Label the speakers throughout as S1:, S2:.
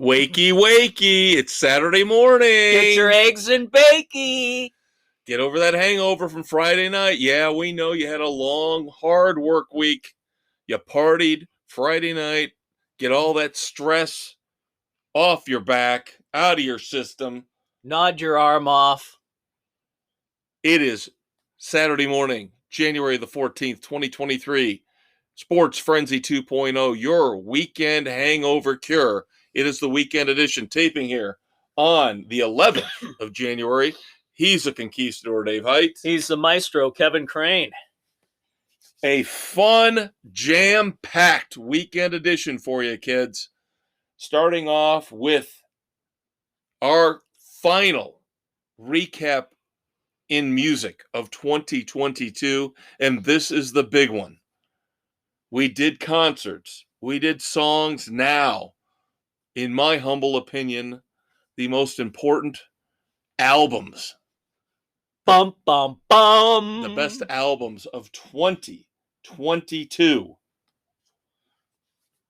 S1: Wakey, wakey. It's Saturday morning.
S2: Get your eggs and bakey.
S1: Get over that hangover from Friday night. Yeah, we know you had a long, hard work week. You partied Friday night. Get all that stress off your back, out of your system.
S2: Nod your arm off.
S1: It is Saturday morning, January the 14th, 2023. Sports Frenzy 2.0, your weekend hangover cure. It is the weekend edition, taping here on the 11th of January. He's a conquistador, Dave Height.
S2: He's the maestro, Kevin Crane.
S1: A fun, jam-packed weekend edition for you, kids. Starting off with our final recap in music of 2022, and this is the big one. We did concerts. We did songs. Now, in my humble opinion, the most important albums.
S2: Bum, bum, bum.
S1: The best albums of 2022.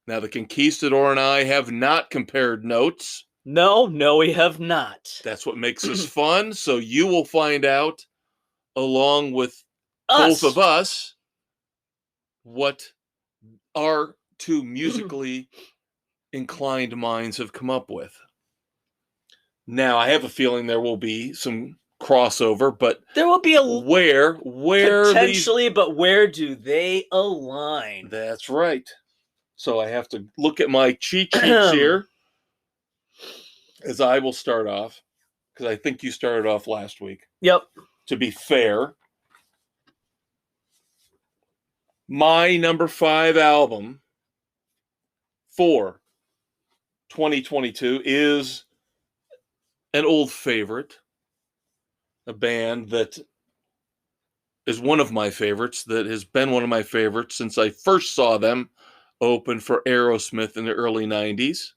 S1: Now, the Conquistador and I have not compared notes.
S2: No, we have not.
S1: That's what makes this fun. So you will find out, along with
S2: Us.
S1: both of us, what our two musically inclined minds have come up with. Now, I have a feeling there will be some crossover, but
S2: there will be a
S1: where
S2: potentially, but where do they align?
S1: That's right. So I have to look at my cheat sheets here, as I will start off, because I think you started off last week.
S2: Yep.
S1: To be fair, my number 5 album for 2022 is an old favorite, a band that is one of my favorites, that has been one of my favorites since I first saw them open for Aerosmith in the early 90s.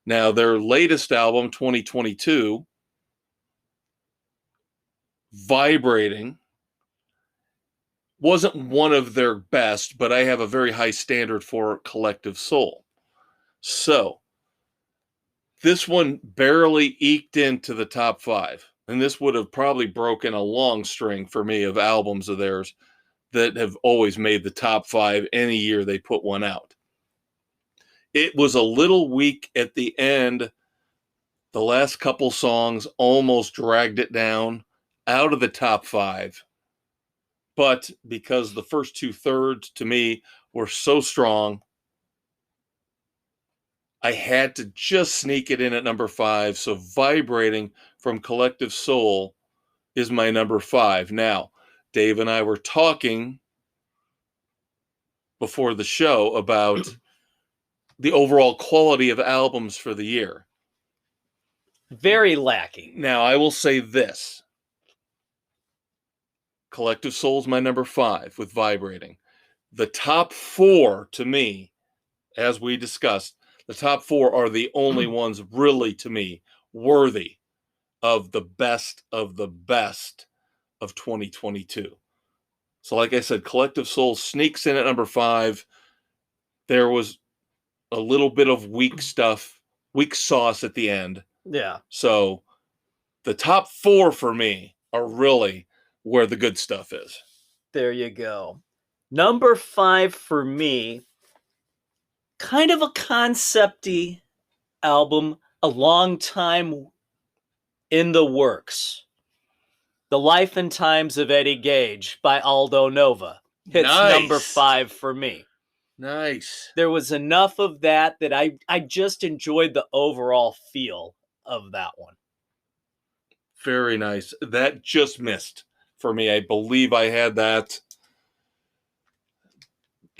S1: Now, their latest album, 2022, Vibrating, wasn't one of their best, but I have a very high standard for Collective Soul. So, this one barely eked into the top 5. And this would have probably broken a long string for me of albums of theirs that have always made the top 5 any year they put one out. It was a little weak at the end. The last couple songs almost dragged it down out of the top 5. But because the first 2/3 to me were so strong, I had to just sneak it in at number 5. So Vibrating from Collective Soul is my number 5. Now, Dave and I were talking before the show about the overall quality of albums for the year.
S2: Very lacking.
S1: Now, I will say this. Collective Soul is my number 5 with Vibrating. The top 4, to me, as we discussed, the top 4 are the only ones really, to me, worthy of the best of 2022. So like I said, Collective Soul sneaks in at number 5. There was a little bit of weak stuff, weak sauce at the end.
S2: Yeah.
S1: So the top 4 for me are really where the good stuff is.
S2: There you go. Number 5 for me, kind of a concept-y album, a long time in the works. The Life and Times of Eddie Gage by Aldo Nova. It's number 5 for me.
S1: Nice.
S2: There was enough of that I just enjoyed the overall feel of that one.
S1: Very nice. That just missed for me. I believe I had that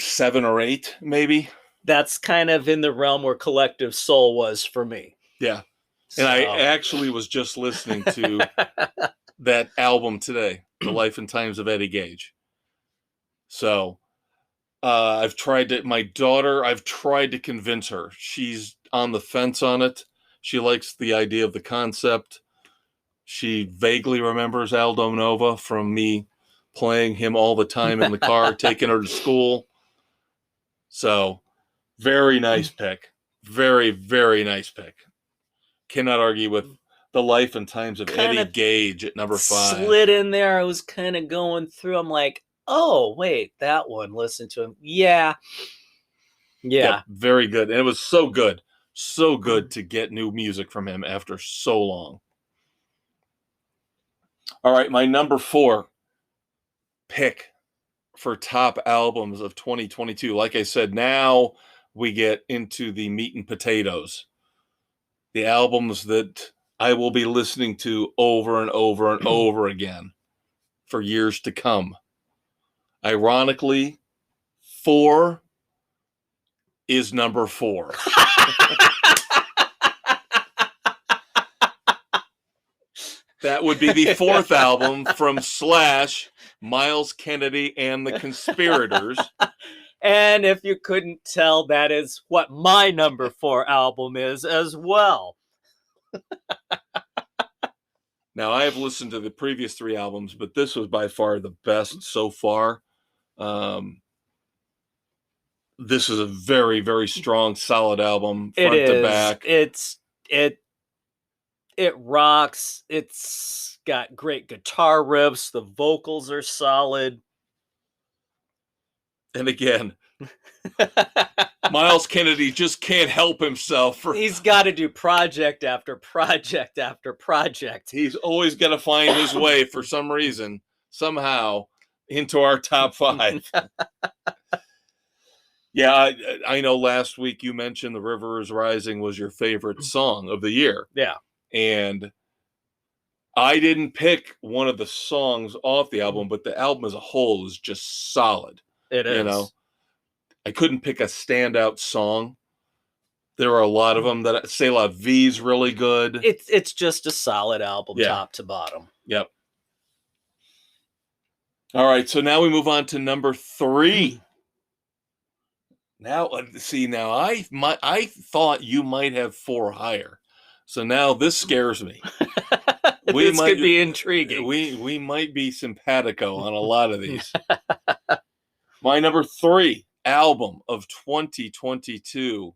S1: 7 or 8, maybe.
S2: That's kind of in the realm where Collective Soul was for me.
S1: Yeah. And I actually was just listening to that album today, The Life and Times of Eddie Gage. So I've tried to convince her. She's on the fence on it. She likes the idea of the concept. She vaguely remembers Aldo Nova from me playing him all the time in the car, taking her to school. So, very nice pick. Very, very nice pick. Cannot argue with The Life and Times of
S2: Kind
S1: Eddie
S2: of
S1: Gage at number 5.
S2: slid in there. I was kind of going through. I'm like, oh, wait, that one. Listen to him. Yeah.
S1: Yep, very good. And it was so good. So good to get new music from him after so long. All right, my number 4 pick for top albums of 2022. Like I said, now we get into the meat and potatoes. The albums that I will be listening to over and over and over again for years to come. Ironically, 4 is number 4. That would be the 4th album from Slash, Miles Kennedy and the Conspirators.
S2: And if you couldn't tell, that is what my number 4 album is as well.
S1: Now, I have listened to the previous 3 albums, but this was by far the best so far. This is a very, very strong, solid album, front to back.
S2: It rocks. It's got great guitar riffs. The vocals are solid.
S1: And again, Miles Kennedy just can't help himself.
S2: He's got to do project after project after project.
S1: He's always got to find his way for some reason, somehow, into our top 5. Yeah, I know last week you mentioned The River is Rising was your favorite song of the year.
S2: Yeah.
S1: And I didn't pick one of the songs off the album, but the album as a whole is just solid.
S2: It is.
S1: You know, I couldn't pick a standout song. There are a lot of them. That C'est La Vie's really good.
S2: It's just a solid album, top to bottom.
S1: Yep. All right, so now we move on to number 3. Now, now I thought you might have 4 higher, so now this scares me.
S2: This could be intriguing.
S1: We might be simpatico on a lot of these. My number 3 album of 2022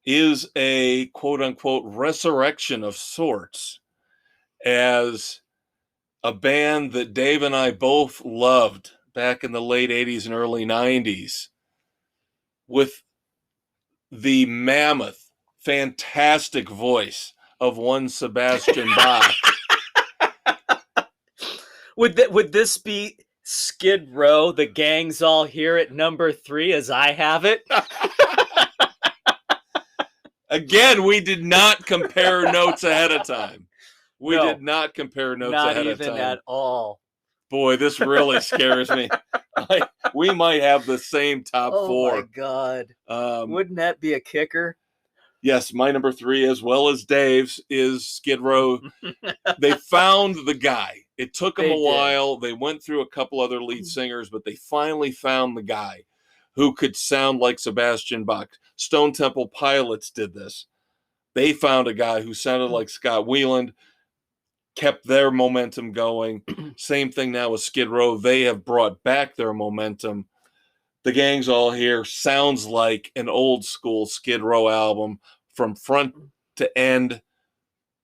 S1: is a quote-unquote resurrection of sorts as a band that Dave and I both loved back in the late 80s and early 90s with the mammoth, fantastic voice of one Sebastian Bach.
S2: Would this be Skid Row, The Gang's All Here at number 3 as I have it?
S1: Again, we did not compare notes ahead of time. We did not compare notes ahead of time.
S2: Not even at all.
S1: Boy, this really scares me. We might have the same top 4.
S2: Oh my God. Wouldn't that be a kicker?
S1: Yes, my number 3, as well as Dave's, is Skid Row. They found the guy. It took them a while. They went through a couple other lead singers, but they finally found the guy who could sound like Sebastian Bach. Stone Temple Pilots did this. They found a guy who sounded like Scott Weiland, kept their momentum going. Same thing now with Skid Row. They have brought back their momentum. The Gang's All Here sounds like an old school Skid Row album from front to end.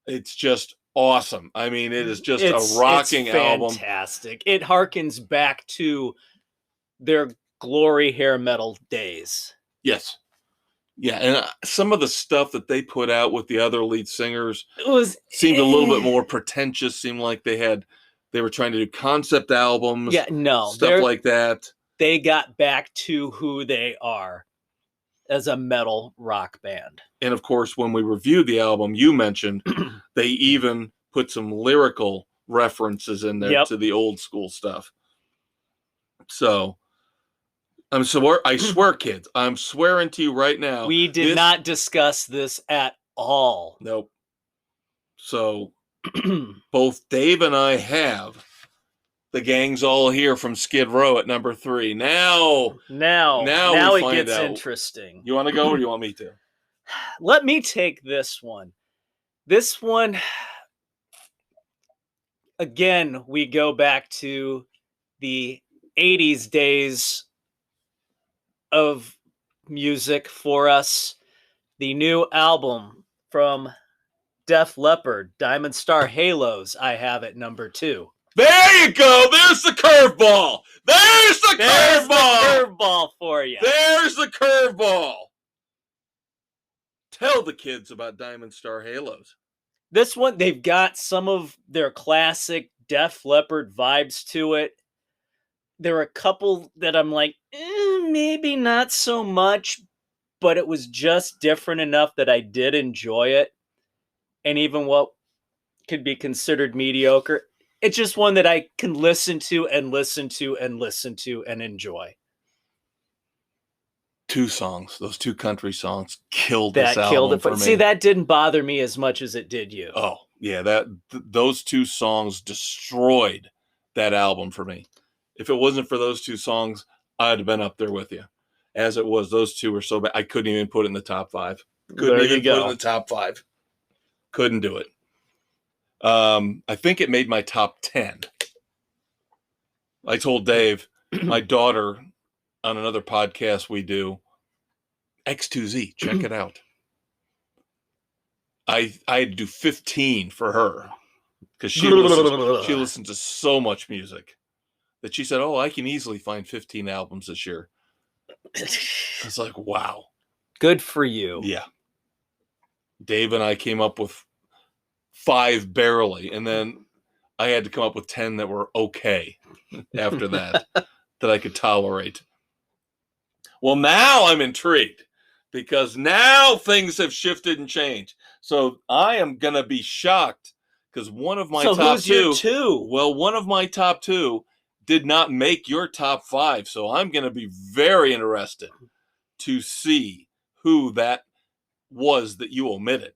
S1: It's just awesome. I mean, it is just a rocking album.
S2: Fantastic. It harkens back to their glory hair metal days.
S1: Yes. Yeah, and some of the stuff that they put out with the other lead singers seemed a little bit more pretentious. Seemed like they were trying to do concept albums.
S2: Yeah, no.
S1: Stuff like that.
S2: They got back to who they are as a metal rock band.
S1: And of course, when we reviewed the album, you mentioned they even put some lyrical references in there to the old school stuff. So I swear, kids, I'm swearing to you right now.
S2: We did not discuss this at all.
S1: Nope. So both Dave and I have The Gang's All Here from Skid Row at number 3. Now
S2: it gets interesting.
S1: You want to go or do you want me to?
S2: Let me take this one. This one, again, we go back to the 80s days of music for us. The new album from Def Leppard, Diamond Star Halos, I have at number 2.
S1: There you go. There's the curveball. There's the
S2: curveball for you.
S1: There's the curveball. Tell the kids about Diamond Star Halos.
S2: This one, they've got some of their classic Def Leppard vibes to it. There are a couple that I'm like, maybe not so much, but it was just different enough that I did enjoy it. And even what could be considered mediocre, it's just one that I can listen to and listen to and listen to and enjoy.
S1: 2 songs, those 2 country songs, killed this album
S2: killed it
S1: for me.
S2: See, that didn't bother me as much as it did you.
S1: Oh, yeah, those 2 songs destroyed that album for me. If it wasn't for those 2 songs, I'd have been up there with you. As it was, those 2 were so bad, I couldn't even put it in the top 5. Couldn't even put it in the top 5. Couldn't do it. I think it made my top 10. I told Dave, my daughter, on another podcast we do, X2Z, check it out. I had to do 15 for her because she listens to so much music that she said, I can easily find 15 albums this year. I was like, wow.
S2: Good for you.
S1: Yeah. Dave and I came up with 5 barely, and then I had to come up with 10 that were okay after that I could tolerate. Well, now I'm intrigued because now things have shifted and changed. So I am going to be shocked because one of my top 2,
S2: your 2?
S1: Well, one of my top 2 did not make your top 5. So I'm going to be very interested to see who that was that you omitted.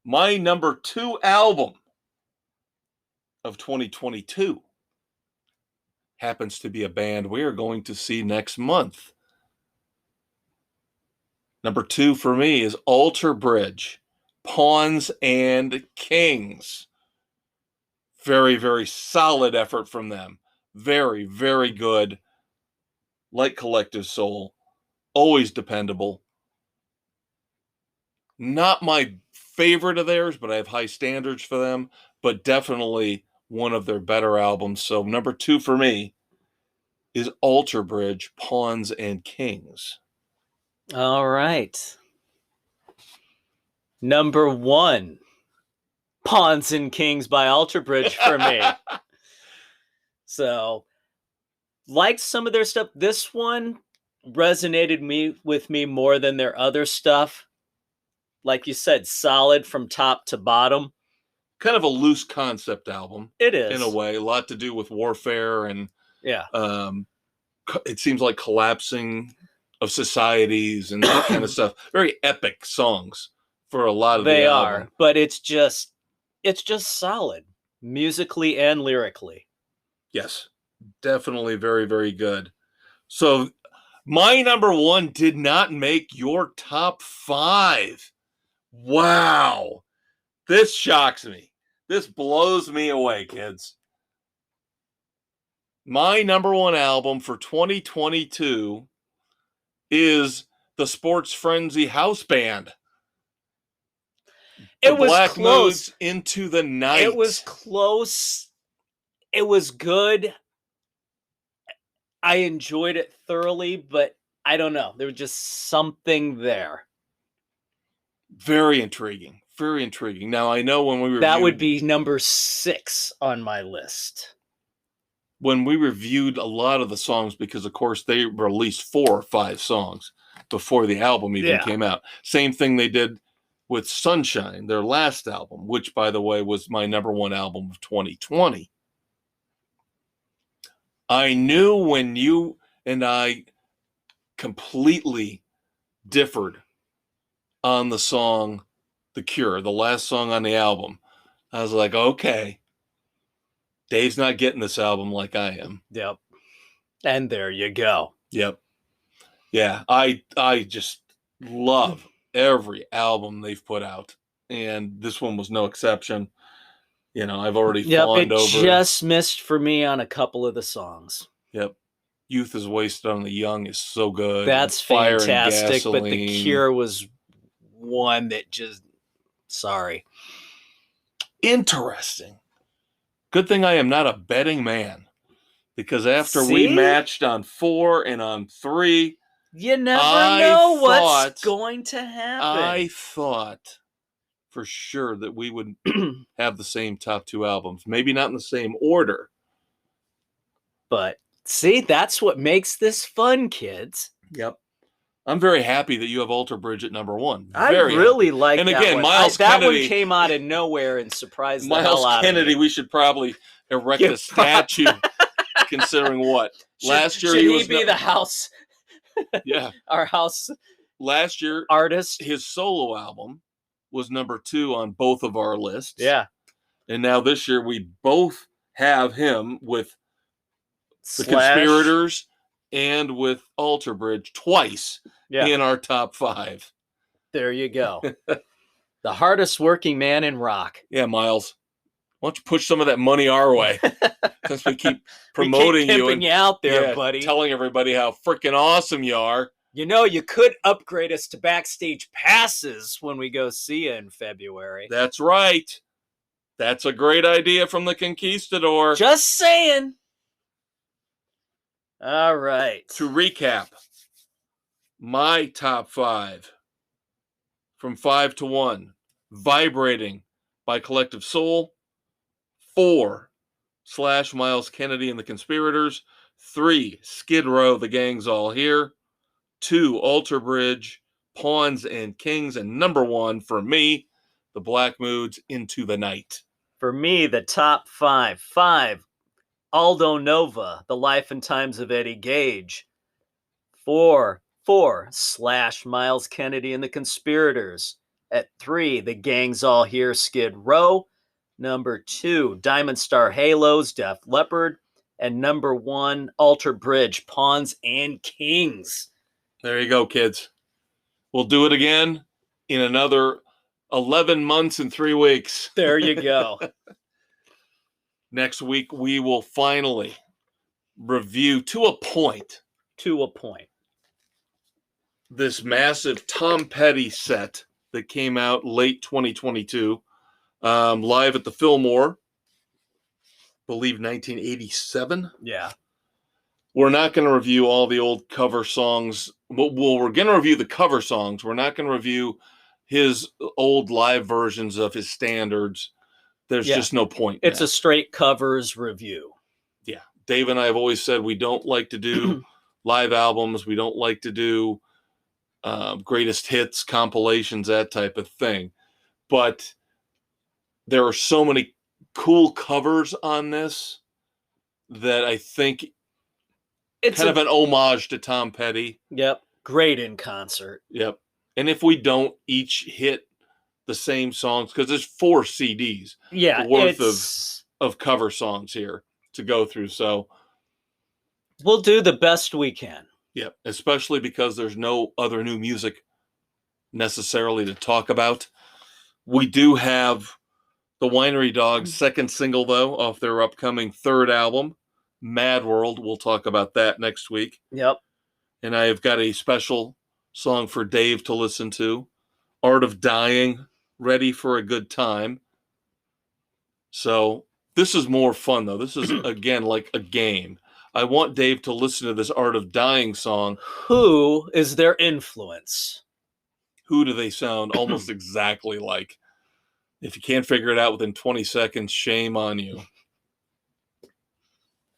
S1: My number 2 album of 2022 happens to be a band we are going to see next month. Number 2 for me is Alter Bridge, Pawns and Kings. Very, very solid effort from them. Very, very good. Like Collective Soul. Always dependable. Not my favorite of theirs, but I have high standards for them. But definitely one of their better albums. So number 2 for me is Alter Bridge, Pawns and Kings.
S2: All right. Number 1, Pawns and Kings by Alter Bridge for me. So, liked some of their stuff. This one resonated with me more than their other stuff. Like you said, solid from top to bottom.
S1: Kind of a loose concept album.
S2: It is.
S1: In a way. A lot to do with warfare and
S2: yeah.
S1: It seems like collapsing of societies and that kind of stuff. Very epic songs for a lot of the album. They are,
S2: but it's just solid musically and lyrically.
S1: Yes, definitely very, very good. So my number 1 did not make your top 5. Wow. This shocks me. This blows me away, kids. My number 1 album for 2022 is the Sports Frenzy House Band.
S2: It was Black close.
S1: Moods Into the Night.
S2: It was close. It was good. I enjoyed it thoroughly, but I don't know. There was just something there.
S1: Very intriguing. Very intriguing. Now, I know when we reviewed...
S2: That would be number 6 on my list.
S1: When we reviewed a lot of the songs, because, of course, they released 4 or 5 songs before the album even came out. Same thing they did with Sunshine, their last album, which, by the way, was my number 1 album of 2020. I knew when you and I completely differed on the song The Cure, the last song on the album. I was like, okay, Dave's not getting this album like I am.
S2: Yep. And there you go.
S1: Yep. Yeah, I just love every album they've put out. And this one was no exception. You know, I've already fawned over.
S2: It just missed for me on a couple of the songs.
S1: Yep. Youth is Wasted on the Young is so good.
S2: That's
S1: Fire
S2: fantastic, but The Cure was one that just, sorry.
S1: Interesting. Good thing I am not a betting man, because after we
S2: See?
S1: matched on 4 and on 3,
S2: You never
S1: I
S2: know what's
S1: thought-
S2: going to happen.
S1: I thought for sure that we would have the same top 2 albums. Maybe not in the same order.
S2: But see, that's what makes this fun, kids.
S1: Yep. I'm very happy that you have Alter Bridge at number 1.
S2: I
S1: Very
S2: really
S1: happy.
S2: like
S1: And
S2: that
S1: again,
S2: one.
S1: Miles
S2: that
S1: Kennedy.
S2: one came out of nowhere and surprised the
S1: Miles
S2: hell out
S1: Kennedy,
S2: of me.
S1: we should probably erect a statue, considering what? Last year
S2: should
S1: he was
S2: be the house?
S1: Yeah.
S2: Our house
S1: Last year,
S2: artist.
S1: his solo album was number 2 on both of our lists.
S2: Yeah.
S1: And now this year we both have him with the
S2: Slash.
S1: Conspirators and with Alter Bridge twice
S2: Yeah.
S1: in our top 5.
S2: There you go. The hardest working man in rock.
S1: Yeah, Miles. Why don't you push some of that money our way? Since we keep promoting
S2: we keep
S1: you and
S2: you out there, buddy.
S1: telling everybody how freaking awesome you are.
S2: You know, you could upgrade us to backstage passes when we go see you in February.
S1: That's right. That's a great idea from the Conquistador.
S2: Just saying. All right.
S1: To recap, my top 5 from 5 to 1, Vibrating by Collective Soul. 4, Slash, Miles Kennedy and the Conspirators. 3, Skid Row, The Gang's All Here. 2, Alter Bridge, Pawns and Kings. And number 1 for me, The Black Moods, Into the Night.
S2: For me, the top 5. 5, Aldo Nova, The Life and Times of Eddie Gage. 4, Slash, Miles Kennedy and the Conspirators. At 3, The Gang's All Here, Skid Row. Number 2, Diamond Star Halos, Def Leppard. And number 1, Alter Bridge, Pawns and Kings.
S1: There you go, kids. We'll do it again in another 11 months and 3 weeks.
S2: There you go.
S1: Next week, we will finally review, to a point, this massive Tom Petty set that came out late 2022, live at the Fillmore, believe 1987.
S2: Yeah.
S1: We're not going to review all the old cover songs. Well, we're going to review the cover songs. We're not going to review his old live versions of his standards. There's just no point.
S2: It's a straight covers review.
S1: Yeah. Dave and I have always said we don't like to do live albums. We don't like to do greatest hits, compilations, that type of thing. But there are so many cool covers on this that I think it's kind of an homage to Tom Petty.
S2: Yep. Great in concert.
S1: Yep. And if we don't each hit the same songs, because there's 4 CDs worth of cover songs here to go through. So
S2: we'll do the best we can.
S1: Yeah, especially because there's no other new music necessarily to talk about. We do have the Winery Dogs' second single, though, off their upcoming 3rd album, Mad World. We'll talk about that next week.
S2: Yep.
S1: And I have got a special song for Dave to listen to, Art of Dying, Ready for a Good Time. So this is more fun, though. This is, again, like a game. I want Dave to listen to this Art of Dying song.
S2: Who is their influence?
S1: Who do they sound almost exactly like? If you can't figure it out within 20 seconds, shame on you.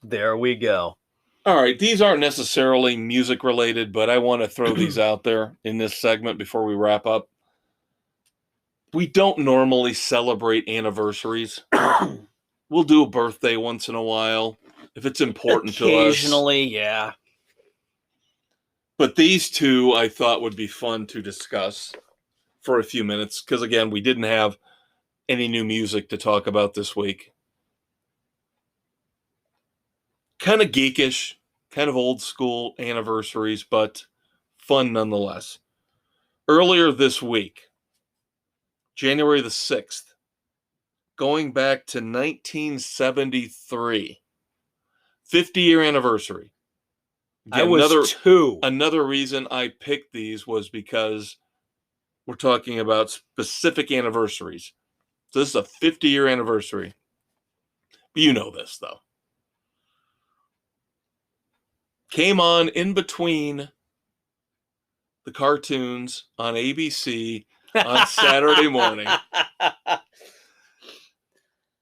S2: There we go.
S1: All right, these aren't necessarily music related, but I want to throw these out there in this segment before we wrap up. We don't normally celebrate anniversaries. We'll do a birthday once in a while if it's important to us.
S2: Occasionally, yeah.
S1: But these 2 I thought would be fun to discuss for a few minutes because, again, we didn't have any new music to talk about this week. Kind of geekish, kind of old school anniversaries, but fun nonetheless. Earlier this week, January the 6th, going back to 1973, 50-year anniversary. Again,
S2: I was 2.
S1: Another reason I picked these was because We're talking about specific anniversaries. So this is a 50-year anniversary. You know this, though. Came on in between the cartoons on ABC on Saturday morning.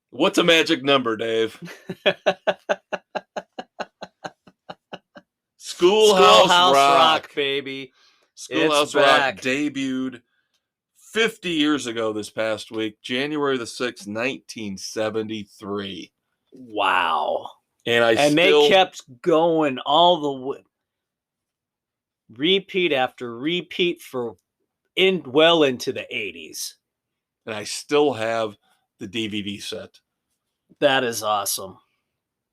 S1: What's a magic number, Dave? Schoolhouse Rock,
S2: baby.
S1: Schoolhouse Rock debuted 50 years ago this past week, January the 6th, 1973.
S2: Wow.
S1: And
S2: they kept going all the way, repeat after repeat well into the 80s.
S1: And I still have the DVD set.
S2: That is awesome.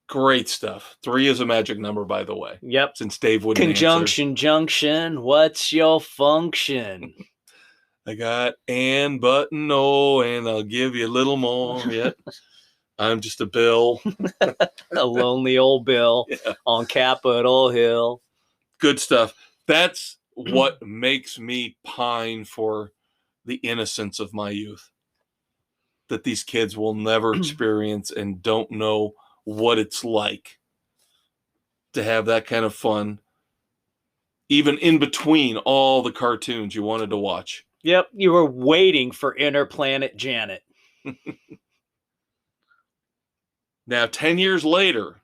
S1: Great stuff. 3 is a magic number, by the way.
S2: Yep.
S1: Since Dave wouldn't
S2: Conjunction,
S1: answer.
S2: junction, what's your function?
S1: I got and button O, and I'll give you a little more. Yet I'm just a Bill.
S2: A lonely old Bill on Capitol Hill.
S1: Good stuff. That's what makes me pine for the innocence of my youth that these kids will never experience and don't know what it's like to have that kind of fun, even in between all the cartoons you wanted to watch.
S2: Yep, you were waiting for Interplanet Janet.
S1: Now, 10 years later,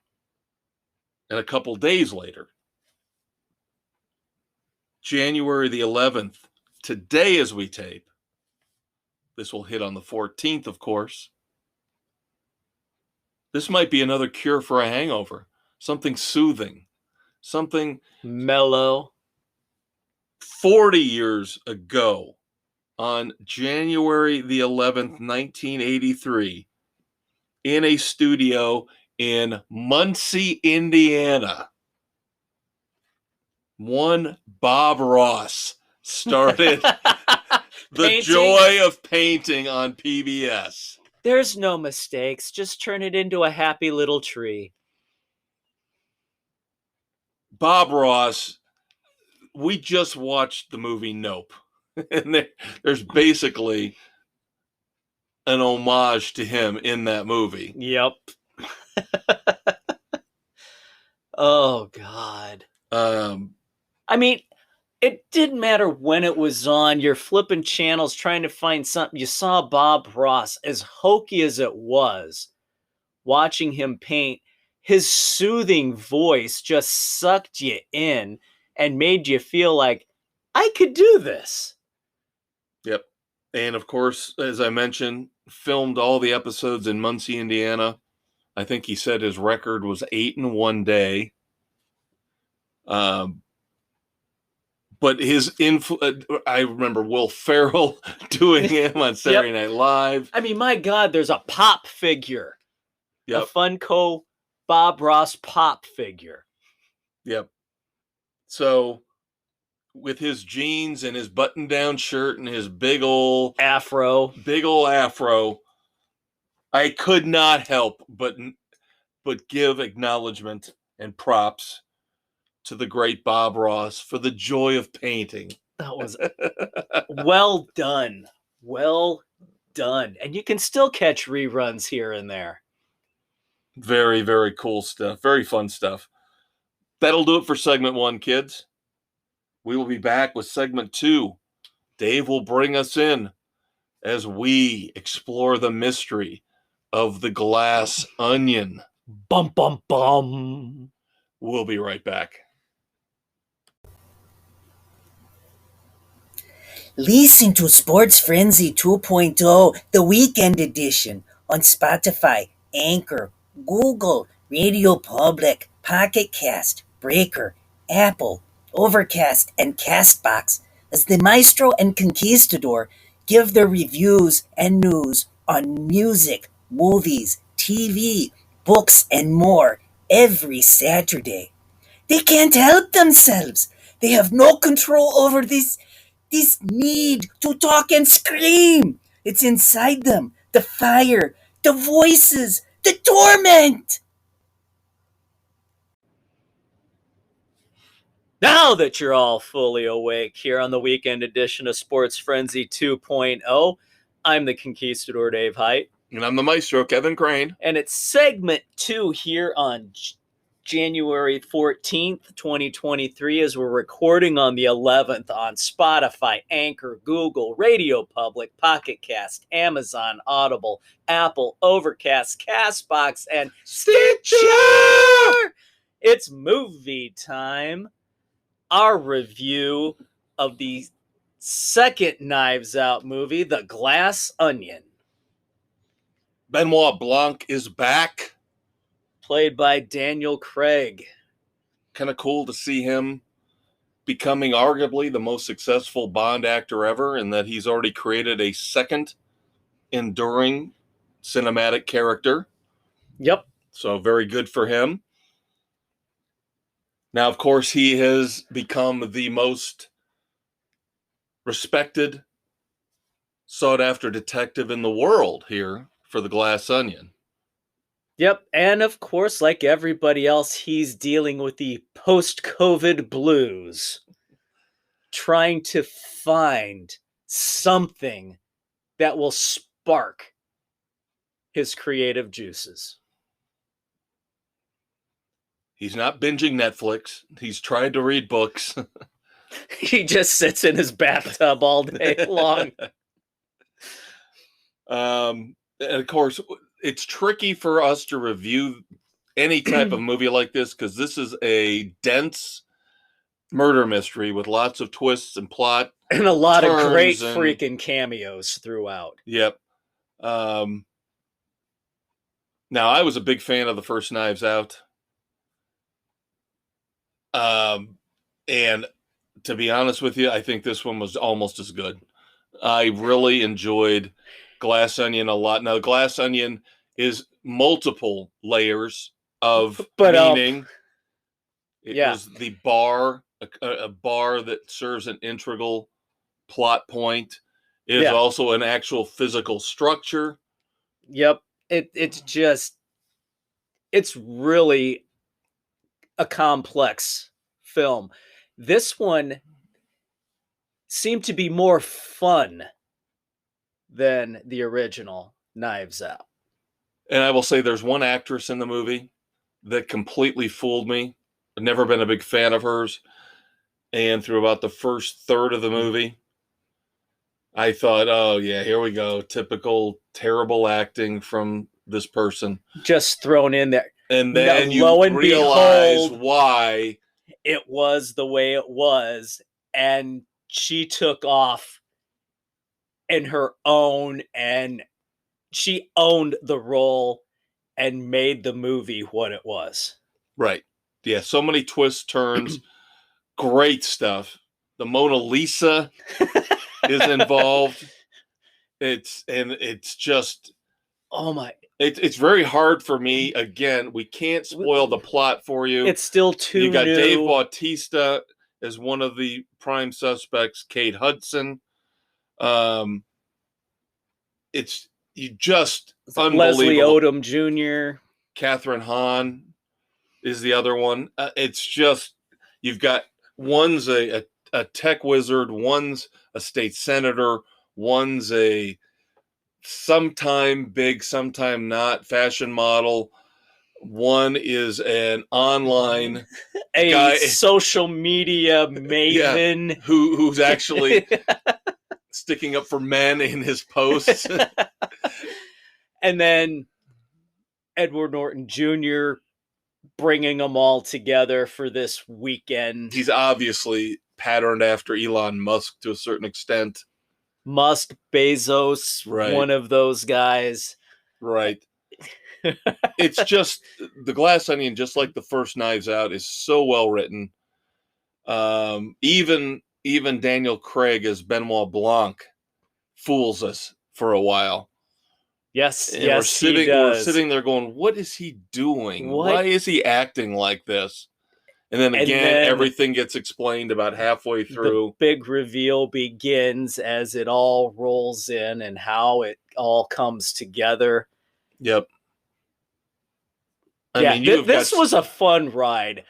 S1: and a couple days later, January the 11th, today as we tape, this will hit on the 14th, of course. This might be another cure for a hangover, something soothing, something
S2: mellow.
S1: 40 years ago, on January the 11th, 1983, in a studio in Muncie, Indiana, one Bob Ross started the joy of painting on PBS.
S2: There's no mistakes. Just turn it into a happy little tree.
S1: Bob Ross, we just watched the movie Nope. And there's basically an homage to him in that movie.
S2: Yep. Oh, God. I mean, it didn't matter when it was on. You're flipping channels trying to find something. You saw Bob Ross, as hokey as it was, watching him paint. His soothing voice just sucked you in and made you feel like, I could do this.
S1: Yep. And of course, as I mentioned, filmed all the episodes in Muncie, Indiana. I think he said his record was 8 in one day. But his I remember Will Ferrell doing him on Saturday Night Live.
S2: I mean, my God, there's a pop figure.
S1: Yep.
S2: A Funko Bob Ross pop figure.
S1: Yep. So with his jeans and his button-down shirt and his big ol' afro, I could not help but give acknowledgement and props to the great Bob Ross for the joy of painting.
S2: That was well done. Well done. And you can still catch reruns here and there.
S1: Very, very cool stuff. Very fun stuff. That'll do it for segment 1, kids. We will be back with segment 2. Dave will bring us in as we explore the mystery of the glass onion.
S2: Bum, bum, bum.
S1: We'll be right back.
S3: Listen to Sports Frenzy 2.0, the weekend edition, on Spotify, Anchor, Google, Radio Public, Pocket Cast, Breaker, Apple, Overcast, and Castbox, as the Maestro and Conquistador give their reviews and news on music, movies, TV, books, and more every Saturday. They can't help themselves. They have no control over this need to talk and scream. It's inside them. The fire, the voices, the torment.
S2: Now that you're all fully awake here on the weekend edition of Sports Frenzy 2.0, I'm the Conquistador Dave Height.
S1: And I'm the Maestro, Kevin Crane.
S2: And it's segment 2 here on January 14th, 2023, as we're recording on the 11th on Spotify, Anchor, Google, Radio Public, Pocket Cast, Amazon, Audible, Apple, Overcast, Castbox, and
S1: Stitcher!
S2: It's movie time. Our review of the second Knives Out movie, The Glass Onion.
S1: Benoit Blanc is back.
S2: Played by Daniel Craig.
S1: Kind of cool to see him becoming arguably the most successful Bond actor ever, and that he's already created a second enduring cinematic character.
S2: Yep.
S1: So very good for him. Now, of course, he has become the most respected, sought-after detective in the world here for The Glass Onion.
S2: Yep. And of course, like everybody else, he's dealing with the post-COVID blues, trying to find something that will spark his creative juices.
S1: He's not binging Netflix. He's tried to read books.
S2: He just sits in his bathtub all day long.
S1: And of course, it's tricky for us to review any type of movie like this because this is a dense murder mystery with lots of twists and plot.
S2: And a lot of great
S1: and
S2: freaking cameos throughout.
S1: Yep. Now, I was a big fan of the first Knives Out. And to be honest with you, I think this one was almost as good. I really enjoyed Glass Onion a lot. Now, Glass Onion is multiple layers of meaning. It was the bar, a bar that serves an integral plot point. It is also an actual physical structure.
S2: Yep. It's really a complex film. This one seemed to be more fun than the original Knives Out.
S1: And I will say there's one actress in the movie that completely fooled me. I've never been a big fan of hers. And through about the first third of the movie, I thought, oh, yeah, here we go. Typical terrible acting from this person.
S2: Just thrown in there.
S1: And then you realize why
S2: it was the way it was. And she took off in her own, and she owned the role and made the movie what it was.
S1: Right. Yeah, so many twists, turns, great stuff. The Mona Lisa is involved. It's just,
S2: oh my.
S1: It's very hard for me. Again, we can't spoil the plot for you.
S2: It's still too new.
S1: You got Dave Bautista as one of the prime suspects, Kate Hudson. It's unbelievable.
S2: Leslie Odom Jr.
S1: Catherine Hahn is the other one. It's just, you've got, one's a tech wizard, one's a state senator, one's a sometime big, sometime not fashion model. One is an online guy,
S2: social media maven,
S1: who's actually sticking up for men in his posts.
S2: And then Edward Norton Jr. bringing them all together for this weekend.
S1: He's obviously patterned after Elon Musk to a certain extent.
S2: Musk, Bezos,
S1: right.
S2: One of those guys.
S1: Right. It's just, The Glass Onion, just like the first Knives Out, is so well written. Even Daniel Craig as Benoit Blanc fools us for a while.
S2: Yes,
S1: and
S2: yes,
S1: we're sitting there going, what is he doing? Why is he acting like this? And then everything gets explained about halfway through.
S2: The big reveal begins as it all rolls in and how it all comes together.
S1: Yep.
S2: I mean, this was a fun ride.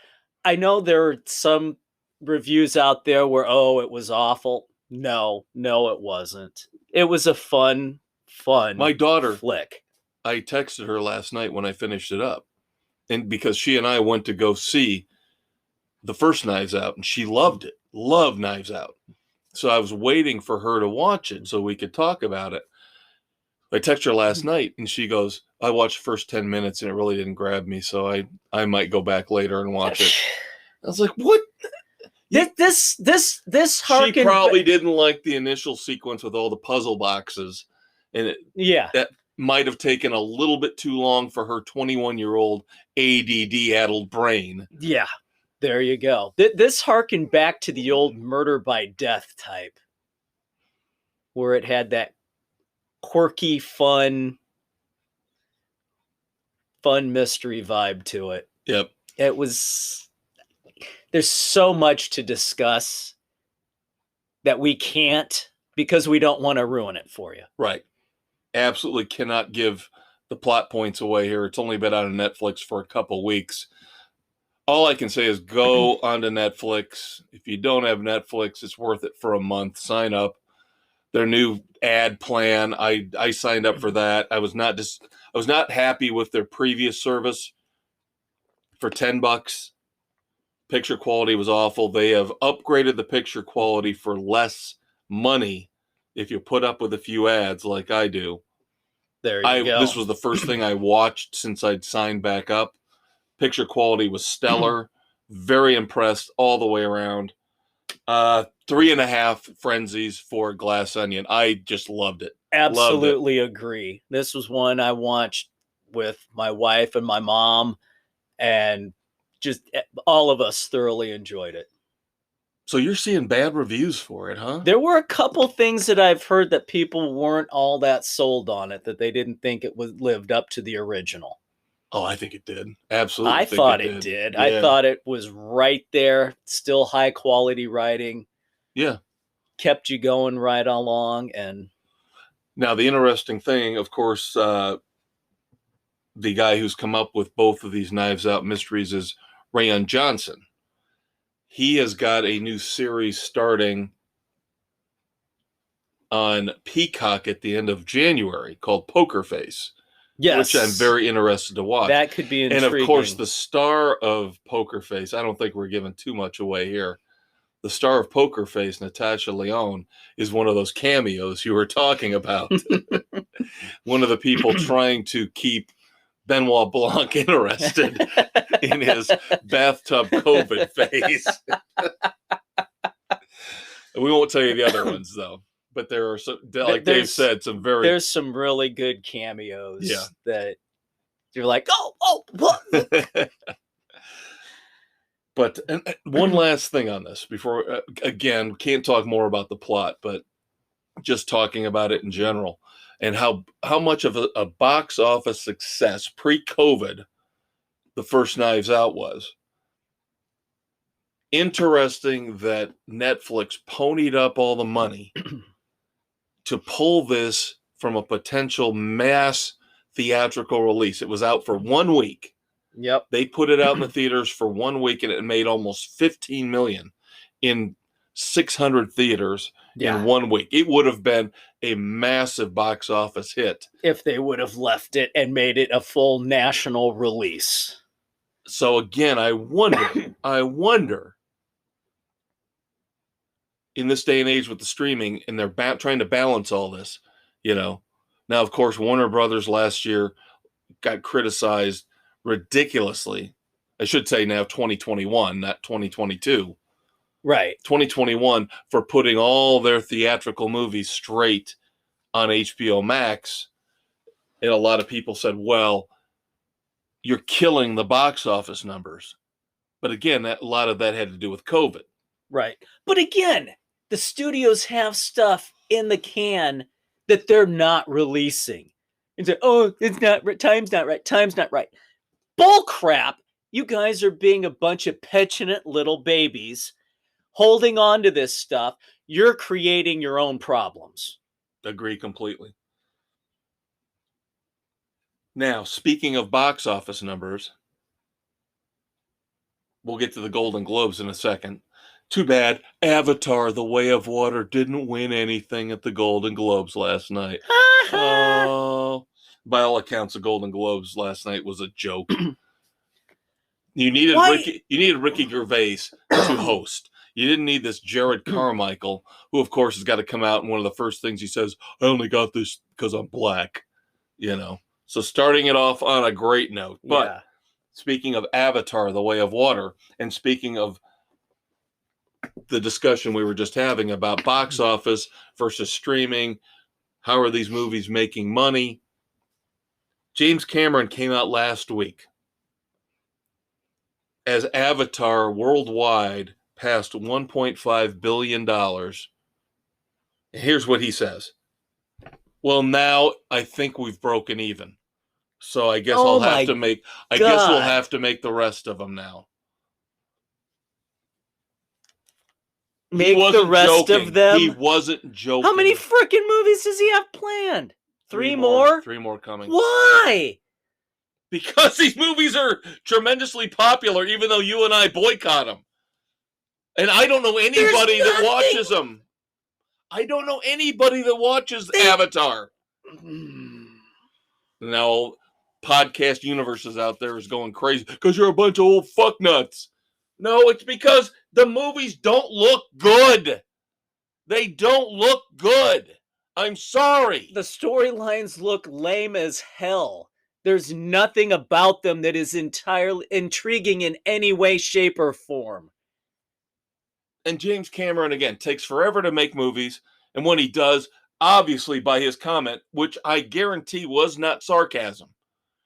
S2: I know there are some reviews out there where, oh, it was awful. No, it wasn't. It was a fun
S1: My daughter,
S2: flick.
S1: I texted her last night when I finished it up. And because she and I went to go see the first Knives Out, and she loved it, loved Knives Out. So I was waiting for her to watch it so we could talk about it. I texted her last night, and she goes, I watched the first 10 minutes, and it really didn't grab me, so I might go back later and watch it. I was like, what?
S2: This
S1: She probably didn't like the initial sequence with all the puzzle boxes, and that might have taken a little bit too long for her 21-year-old ADD-addled brain.
S2: Yeah, there you go. This harkened back to the old Murder by Death type, where it had that quirky, fun mystery vibe to it.
S1: Yep.
S2: It was... There's so much to discuss that we can't because we don't want to ruin it for you.
S1: Right. Absolutely cannot give the plot points away here. It's only been out on Netflix for a couple weeks. All I can say is go onto Netflix. If you don't have Netflix, it's worth it for a month. Sign up. Their new ad plan, I signed up for that. I was not happy with their previous service for $10. Picture quality was awful. They have upgraded the picture quality for less money if you put up with a few ads like I do.
S2: There you go.
S1: This was the first thing I watched since I'd signed back up. Picture quality was stellar. Very impressed all the way around. 3.5 frenzies for Glass Onion. I just loved it.
S2: Absolutely agree. This was one I watched with my wife and my mom, and just all of us thoroughly enjoyed it.
S1: So you're seeing bad reviews for it, huh?
S2: There were a couple things that I've heard that people weren't all that sold on it, that they didn't think it was lived up to the original.
S1: Oh, I think it did. Absolutely.
S2: I thought it did. Yeah. I thought it was right there. Still high quality writing.
S1: Yeah.
S2: Kept you going right along. And
S1: now the interesting thing, of course, the guy who's come up with both of these Knives Out mysteries is Rian Johnson. He has got a new series starting on Peacock at the end of January called Poker Face. Yes. Which I'm very interested to watch.
S2: That could be intriguing.
S1: And of course, the star of Poker Face, I don't think we're giving too much away here. The star of Poker Face, Natasha Lyonne, is one of those cameos you were talking about. One of the people trying to keep Benoit Blanc interested in his bathtub COVID phase. We won't tell you the other ones, though. But there are some, like Dave said, there's
S2: some really good cameos that you're like, oh, what?
S1: But one last thing on this before, again, can't talk more about the plot, but just talking about it in general and how much of a box office success pre-COVID the first Knives Out was. Interesting that Netflix ponied up all the money to pull this from a potential mass theatrical release. It was out for 1 week.
S2: Yep.
S1: They put it out in the theaters for 1 week, and it made almost $15 million in 600 theaters in 1 week. It would have been a massive box office hit
S2: if they would have left it and made it a full national release.
S1: So again, I wonder in this day and age with the streaming, and they're trying to balance all this, Now, of course, Warner Brothers last year got criticized ridiculously. I should say now 2021, not 2022.
S2: Right.
S1: 2021 for putting all their theatrical movies straight on HBO Max. And a lot of people said, well, you're killing the box office numbers. But again, a lot of that had to do with COVID.
S2: Right. But again, the studios have stuff in the can that they're not releasing. And say, oh, it's not right. Time's not right. Bull crap. You guys are being a bunch of petulant little babies holding on to this stuff. You're creating your own problems.
S1: Agree completely. Now, speaking of box office numbers, we'll get to the Golden Globes in a second. Too bad Avatar: The Way of Water didn't win anything at the Golden Globes last night. Oh, by all accounts, the Golden Globes last night was a joke. You needed Ricky Gervais to host. You didn't need this Jared Carmichael, who of course has got to come out and one of the first things he says, "I only got this because I'm black." So starting it off on a great note. But speaking of Avatar: The Way of Water, and speaking of the discussion we were just having about box office versus streaming, how are these movies making money? James Cameron came out last week as Avatar worldwide passed $1.5 billion. And here's what he says. Well, now I think we've broken even. So I guess we'll have to make the rest of them now.
S2: Make the rest of them?
S1: He wasn't joking.
S2: How many freaking movies does he have planned? Three more?
S1: 3 more coming.
S2: Why?
S1: Because these movies are tremendously popular, even though you and I boycott them. And I don't know anybody that watches them. I don't know anybody that watches Avatar. Now, podcast universes out there is going crazy because you're a bunch of old fucknuts. No, it's because the movies don't look good. They don't look good. I'm sorry.
S2: The storylines look lame as hell. There's nothing about them that is entirely intriguing in any way, shape, or form.
S1: And James Cameron, again, takes forever to make movies. And when he does, obviously by his comment, which I guarantee was not sarcasm,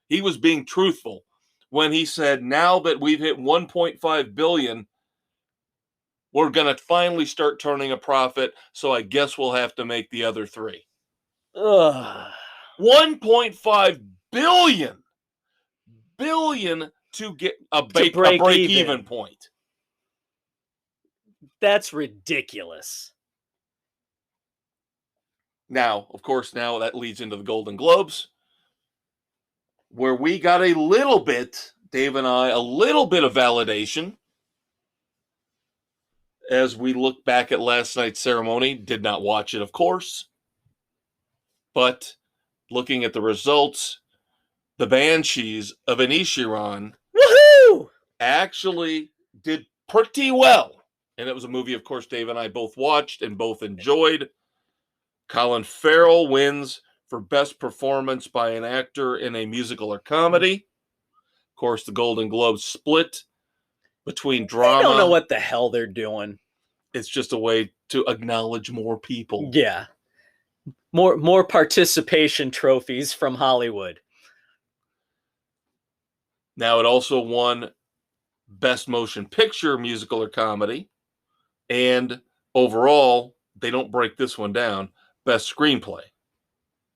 S1: he was being truthful when he said, now that we've hit 1.5 billion, we're going to finally start turning a profit. So I guess we'll have to make the other 3.
S2: Ugh.
S1: 1.5 billion to get a break-even point.
S2: That's ridiculous.
S1: Now, of course, now that leads into the Golden Globes, where we got a little bit, Dave and I, a little bit of validation as we look back at last night's ceremony. Did not watch it, of course, but looking at the results, the Banshees of Inisherin actually did pretty well. And it was a movie, of course, Dave and I both watched and both enjoyed. Colin Farrell wins for Best Performance by an Actor in a Musical or Comedy. Of course, the Golden Globes split between drama.
S2: I don't know what the hell they're doing.
S1: It's just a way to acknowledge more people.
S2: Yeah. More participation trophies from Hollywood.
S1: Now, it also won Best Motion Picture, Musical or Comedy. And overall, they don't break this one down, Best Screenplay.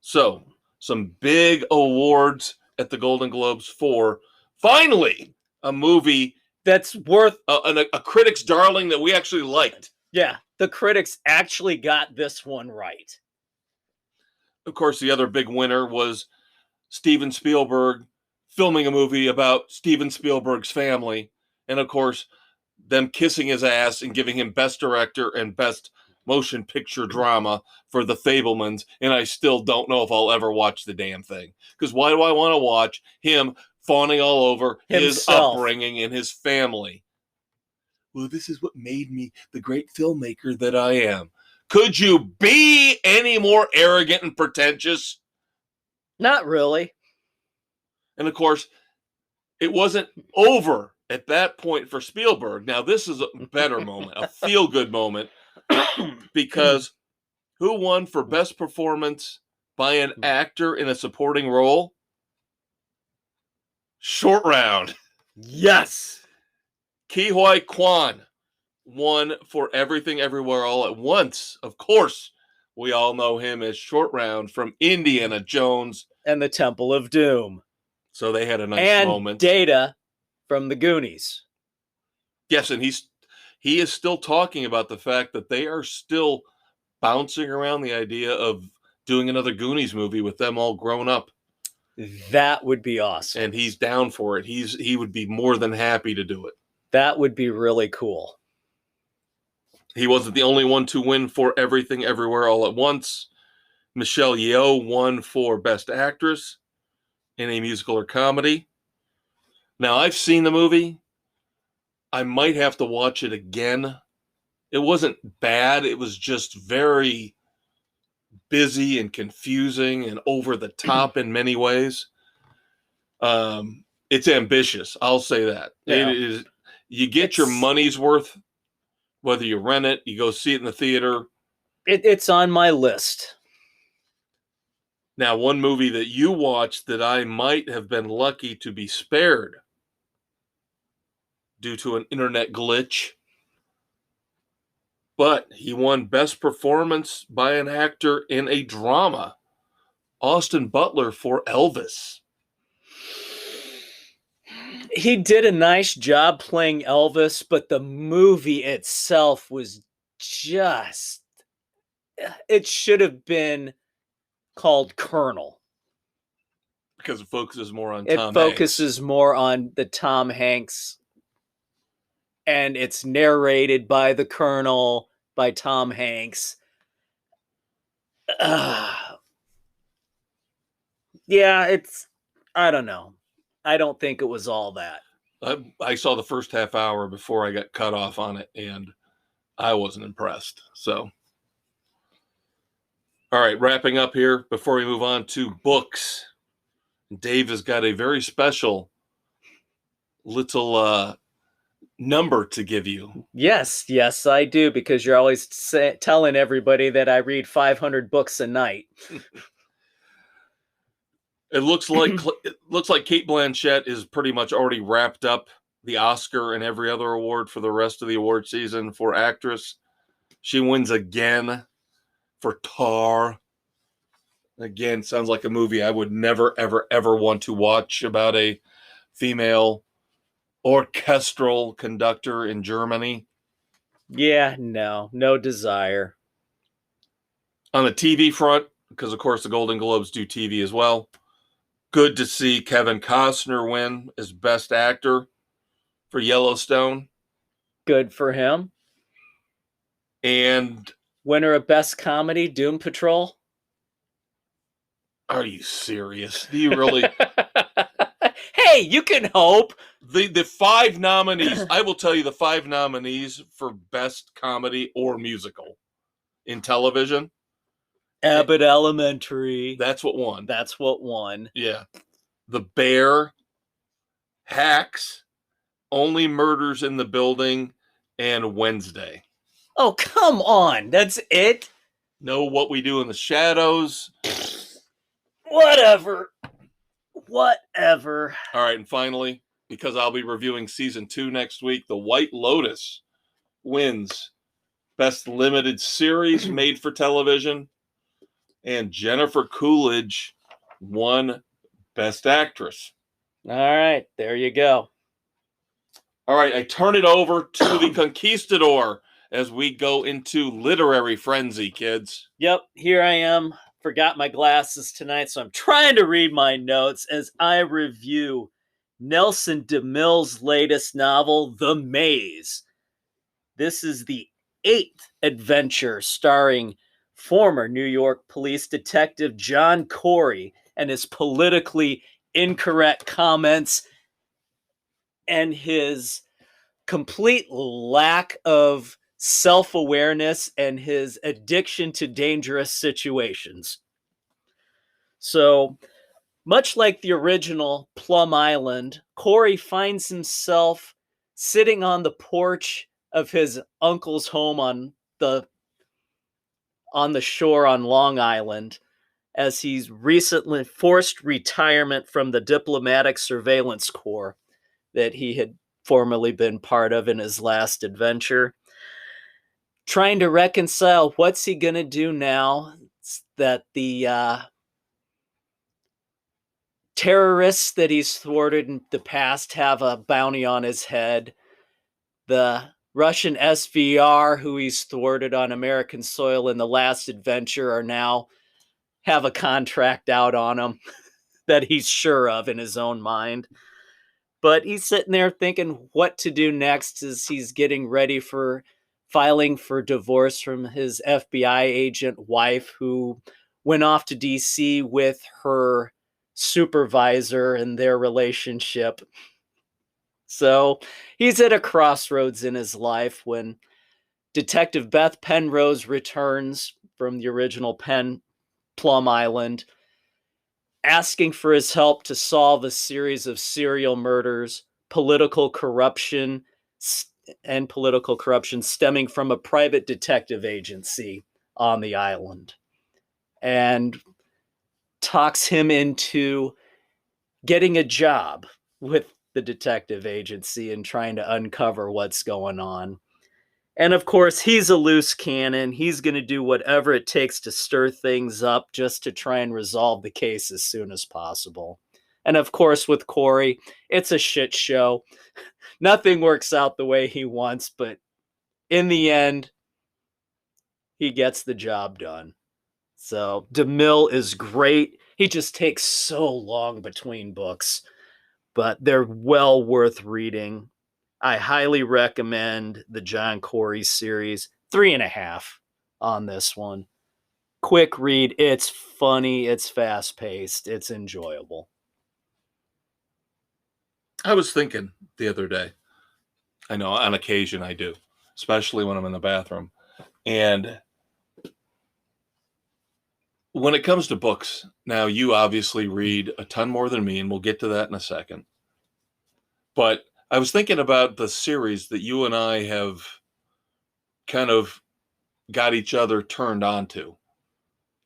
S1: So, some big awards at the Golden Globes for, finally, a movie
S2: that's worth
S1: a critic's darling that we actually liked.
S2: Yeah, the critics actually got this one right.
S1: Of course, the other big winner was Steven Spielberg filming a movie about Steven Spielberg's family. And of course, them kissing his ass and giving him Best Director and Best Motion Picture Drama for The Fabelmans. And I still don't know if I'll ever watch the damn thing. Because why do I want to watch him fawning all over his upbringing and his family? Well, this is what made me the great filmmaker that I am. Could you be any more arrogant and pretentious?
S2: Not really.
S1: And of course, it wasn't over at that point for Spielberg. Now, this is a better moment, a feel-good moment, because who won for Best Performance by an Actor in a Supporting Role? Short Round.
S2: Yes.
S1: Ke Huy Quan won for Everything Everywhere All at Once. Of course, we all know him as Short Round from Indiana Jones
S2: and the Temple of Doom.
S1: So they had a nice moment.
S2: And Data from the Goonies.
S1: Yes, and he is still talking about the fact that they are still bouncing around the idea of doing another Goonies movie with them all grown up.
S2: That would be awesome.
S1: And he's down for it. He would be more than happy to do it.
S2: That would be really cool.
S1: He wasn't the only one to win for Everything Everywhere All at Once. Michelle Yeoh won for Best Actress in a Musical or Comedy. Now, I've seen the movie. I might have to watch it again. It wasn't bad. It was just very busy and confusing and over the top in many ways. It's ambitious. I'll say that.
S2: Yeah.
S1: It is. You get your money's worth, whether you rent it, you go see it in the theater.
S2: It's on my list.
S1: Now, one movie that you watched that I might have been lucky to be spared due to an internet glitch, but he won Best Performance by an Actor in a Drama. Austin Butler for Elvis.
S2: He did a nice job playing Elvis, but the movie itself was just... It should have been called Colonel.
S1: Because it focuses more on
S2: It
S1: Tom
S2: focuses
S1: Hanks.
S2: more on the Tom Hanks, and it's narrated by the Colonel, by Tom Hanks. Yeah, it's... I don't know. I don't think it was all that.
S1: I saw the first half hour before I got cut off on it, and I wasn't impressed. So, all right, wrapping up here before we move on to books. Dave has got a very special little number to give you.
S2: Yes, I do, because you're always telling everybody that I read 500 books a night.
S1: It looks like Cate Blanchett is pretty much already wrapped up the Oscar and every other award for the rest of the award season for actress. She wins again for Tar. Again, sounds like a movie I would never, ever, ever want to watch about a female orchestral conductor in Germany.
S2: Yeah, no desire.
S1: On the TV front, because of course the Golden Globes do TV as well, good to see Kevin Costner win as Best Actor for Yellowstone.
S2: Good for him.
S1: And
S2: winner of Best Comedy, Doom Patrol.
S1: Are you serious? Do you really?
S2: Hey, you can hope.
S1: The 5 nominees, I will tell you the 5 nominees for Best Comedy or Musical in television.
S2: Abbott Elementary.
S1: That's what won.
S2: Yeah.
S1: The Bear, Hacks, Only Murders in the Building, and Wednesday.
S2: Oh, come on. That's it?
S1: No, What We Do in the Shadows.
S2: Whatever.
S1: All right, and finally, because I'll be reviewing season 2 next week, The White Lotus wins Best Limited Series Made for Television, and Jennifer Coolidge won Best Actress.
S2: All right, there you go.
S1: All right, I turn it over to the Conquistador as we go into literary frenzy, kids.
S2: Yep, here I am. Forgot my glasses tonight, so I'm trying to read my notes as I review Nelson DeMille's latest novel, The Maze. This is the 8th adventure starring former New York police detective John Corey and his politically incorrect comments and his complete lack of self-awareness and his addiction to dangerous situations. So, much like the original Plum Island, Corey finds himself sitting on the porch of his uncle's home on the shore on Long Island, as he's recently forced retirement from the diplomatic surveillance corps that he had formerly been part of in his last adventure. Trying to reconcile what's he going to do now that the terrorists that he's thwarted in the past have a bounty on his head. The Russian SVR who he's thwarted on American soil in the last adventure are now have a contract out on him that he's sure of in his own mind. But he's sitting there thinking what to do next as he's getting ready for filing for divorce from his FBI agent wife, who went off to DC with her supervisor and their relationship. So he's at a crossroads in his life when Detective Beth Penrose returns from the original Plum Island, asking for his help to solve a series of serial murders, political corruption stemming from a private detective agency on the island, and talks him into getting a job with the detective agency and trying to uncover what's going on. And of course, he's a loose cannon. He's going to do whatever it takes to stir things up just to try and resolve the case as soon as possible. And of course, with Corey, it's a shit show. Nothing works out the way he wants, but in the end, he gets the job done. So DeMille is great. He just takes so long between books, but they're well worth reading. I highly recommend the John Corey series. 3.5 on this one. Quick read. It's funny. It's fast paced. It's enjoyable.
S1: I was thinking the other day, I know on occasion I do, especially when I'm in the bathroom. And when it comes to books, now you obviously read a ton more than me, and we'll get to that in a second. But I was thinking about the series that you and I have kind of got each other turned on to,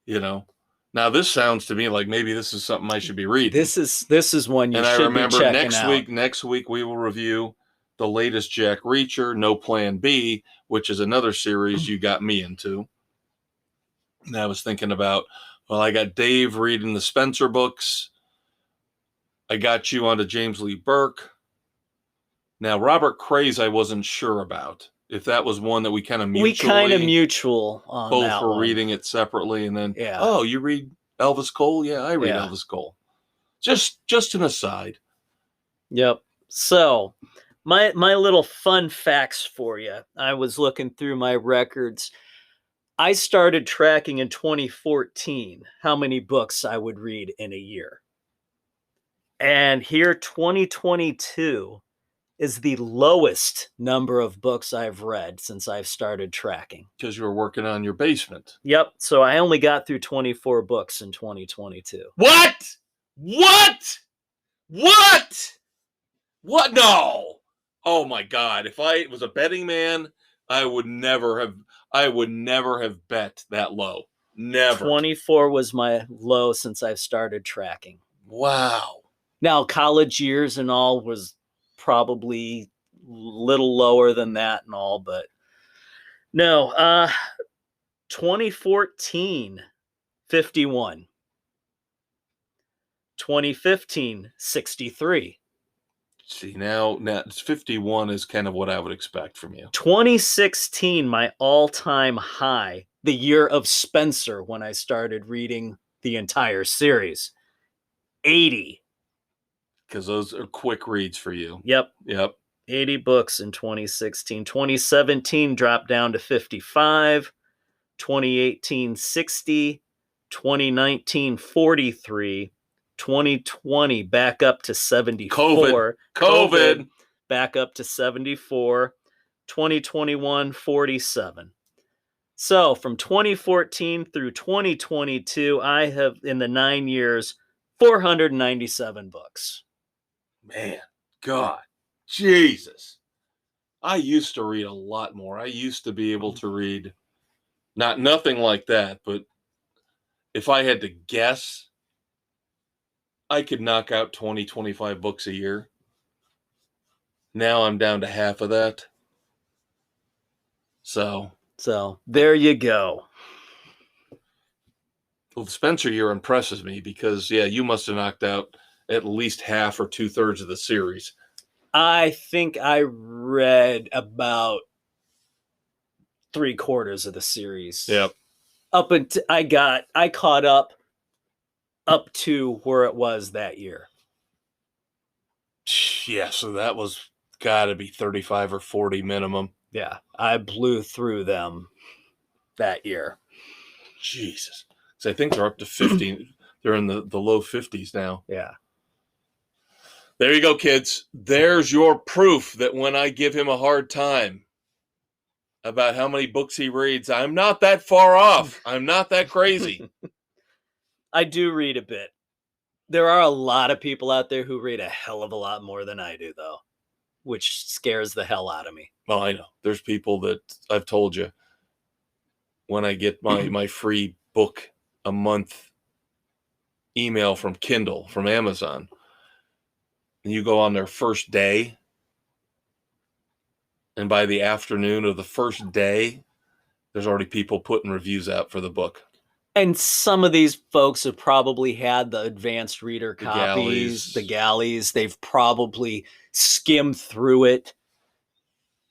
S1: you know. Now this sounds to me like maybe this is something I should be reading.
S2: This is one you
S1: and
S2: should
S1: I remember
S2: be checking out.
S1: Next week we will review the latest Jack Reacher, No Plan B, which is another series you got me into. And I was thinking about, well, I got Dave reading the Spencer books. I got you onto James Lee Burke. Now, Robert Craze, I wasn't sure about. If that was one that we kind of
S2: mutual on
S1: both
S2: that
S1: were
S2: one.
S1: reading it separately, and then,
S2: Yeah.
S1: oh, you read Elvis Cole? Yeah, I read
S2: Yeah.
S1: Elvis Cole. Just an aside.
S2: Yep. So, my little fun facts for you. I was looking through my records. I started tracking in 2014 how many books I would read in a year. And here, 2022 is the lowest number of books I've read since I've started tracking.
S1: Because you were working on your basement.
S2: Yep. So I only got through 24 books in 2022.
S1: What? What? No. Oh my God. If I was a betting man, I would never have bet that low. Never.
S2: 24 was my low since I've started tracking.
S1: Wow.
S2: Now, college years and all was probably a little lower than that and all, but no. 2014, 51. 2015, 63.
S1: See, now 51 is kind of what I would expect from you.
S2: 2016, my all-time high, the year of Spencer, when I started reading the entire series. 80.
S1: Because those are quick reads for you.
S2: Yep.
S1: 80
S2: books in 2016. 2017 dropped down to 55. 2018, 60. 2019, 43. 2020 back up to 74.
S1: COVID.
S2: Back up to 74. 2021, 47. So from 2014 through 2022, I have, in the 9 years, 497 books.
S1: Man, God, Jesus. I used to read a lot more. I used to be able to read nothing like that, but if I had to guess, I could knock out 20, 25 books a year. Now I'm down to half of that. So
S2: there you go.
S1: Well, the Spencer year impresses me because, yeah, you must have knocked out at least half or 2/3 of the series.
S2: I think I read about 3/4 of the series.
S1: Yep.
S2: Up until I caught up to where it was that year.
S1: Yeah, so that was got to be 35 or 40 minimum.
S2: Yeah, I blew through them that year.
S1: Jesus. So I think they're up to 50. They're in the low 50s now.
S2: Yeah.
S1: There you go, kids. There's your proof that when I give him a hard time about how many books he reads, I'm not that far off. I'm not that crazy.
S2: I do read a bit. There are a lot of people out there who read a hell of a lot more than I do, though, which scares the hell out of me.
S1: Well, I know. There's people that I've told you when I get my free book a month email from Kindle, from Amazon, and you go on their first day, and by the afternoon of the first day, there's already people putting reviews out for the book.
S2: And some of these folks have probably had the advanced reader copies, the galleys. They've probably skimmed through it.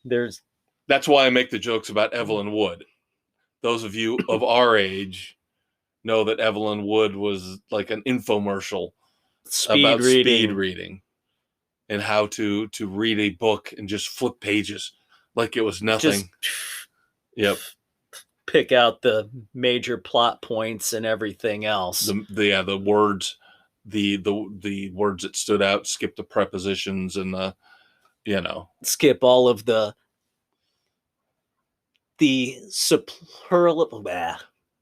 S1: That's why I make the jokes about Evelyn Wood. Those of you of our age know that Evelyn Wood was like an infomercial about speed reading and how to read a book and just flip pages like it was nothing. Yep.
S2: Pick out the major plot points and everything else.
S1: The words, the words that stood out, skip the prepositions and
S2: skip all of the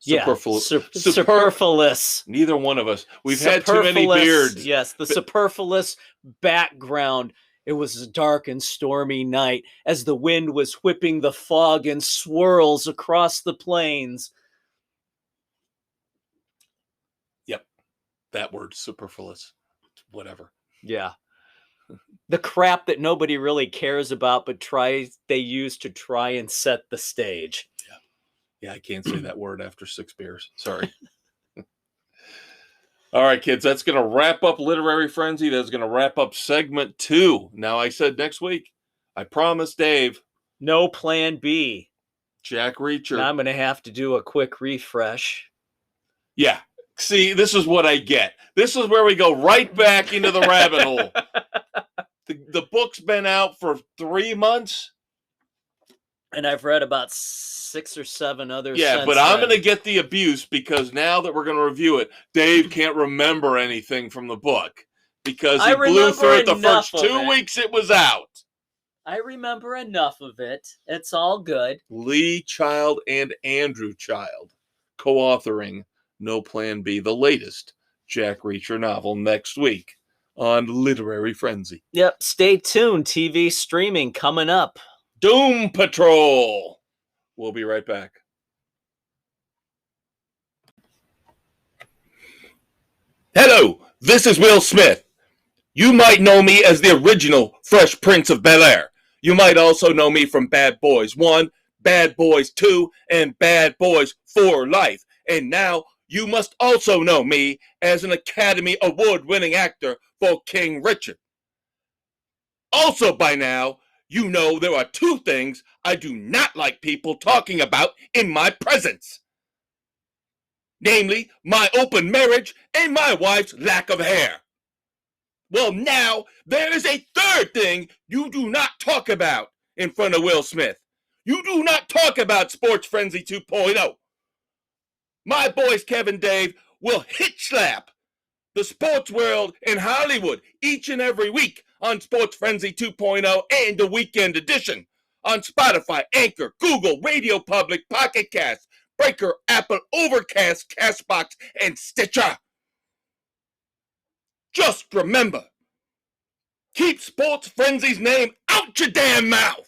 S2: superfluous.
S1: Neither one of us. We've had too many beards.
S2: Yes, the superfluous background. It was a dark and stormy night as the wind was whipping the fog in swirls across the plains.
S1: Yep. That word, superfluous. Whatever.
S2: Yeah. The crap that nobody really cares about, but they use to try and set the stage.
S1: Yeah, I can't say that word after 6 beers. Sorry. All right, kids, that's going to wrap up Literary Frenzy. That's going to wrap up segment 2. Now, I said next week, I promised Dave.
S2: No plan B.
S1: Jack Reacher.
S2: Now I'm going to have to do a quick refresh.
S1: Yeah. See, this is what I get. This is where we go right back into the rabbit hole. The book's been out for 3 months.
S2: And I've read about 6 or 7 others.
S1: Yeah, but I'm going to get the abuse because now that we're going to review it, Dave can't remember anything from the book because he blew through it the first 2 weeks it was out.
S2: I remember enough of it. It's all good.
S1: Lee Child and Andrew Child co-authoring No Plan B, the latest Jack Reacher novel, next week on Literary Frenzy.
S2: Yep, stay tuned. TV streaming coming up.
S1: Doom Patrol. We'll be right back. Hello, this is Will Smith. You might know me as the original Fresh Prince of Bel-Air. You might also know me from Bad Boys 1, Bad Boys 2, and Bad Boys for Life. And now you must also know me as an Academy Award-winning actor for King Richard. Also by now, you know there are 2 things I do not like people talking about in my presence. Namely, my open marriage and my wife's lack of hair. Well, now, there is a 3rd thing you do not talk about in front of Will Smith. You do not talk about Sports Frenzy 2.0. My boys, Kev and Dave, will hit slap the sports world in Hollywood each and every week on Sports Frenzy 2.0 and the Weekend Edition on Spotify, Anchor, Google, Radio Public, Pocket Cast, Breaker, Apple, Overcast, Castbox, and Stitcher. Just remember, keep Sports Frenzy's name out your damn mouth.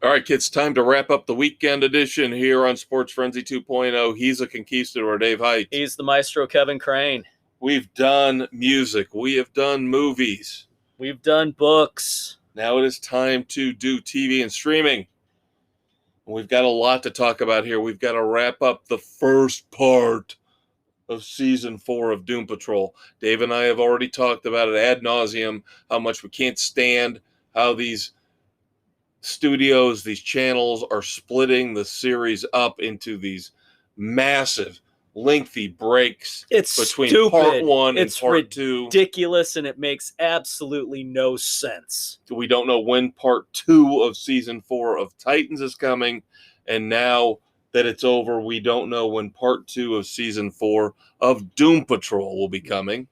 S1: All right, kids, time to wrap up the Weekend Edition here on Sports Frenzy 2.0. He's a conquistador, Dave Height.
S2: He's the maestro, Kevin Crane.
S1: We've done music. We have done movies.
S2: We've done books.
S1: Now it is time to do TV and streaming. We've got a lot to talk about here. We've got to wrap up the first part of Season 4 of Doom Patrol. Dave and I have already talked about it ad nauseum, how much we can't stand, how these studios, these channels are splitting the series up into these massive lengthy breaks
S2: It's
S1: between
S2: stupid.
S1: part 1
S2: It's
S1: and part 2.
S2: ridiculous, and it makes absolutely no sense.
S1: We don't know when part 2 of season 4 of Titans is coming, and now that it's over, we don't know when part 2 of season 4 of Doom Patrol will be coming,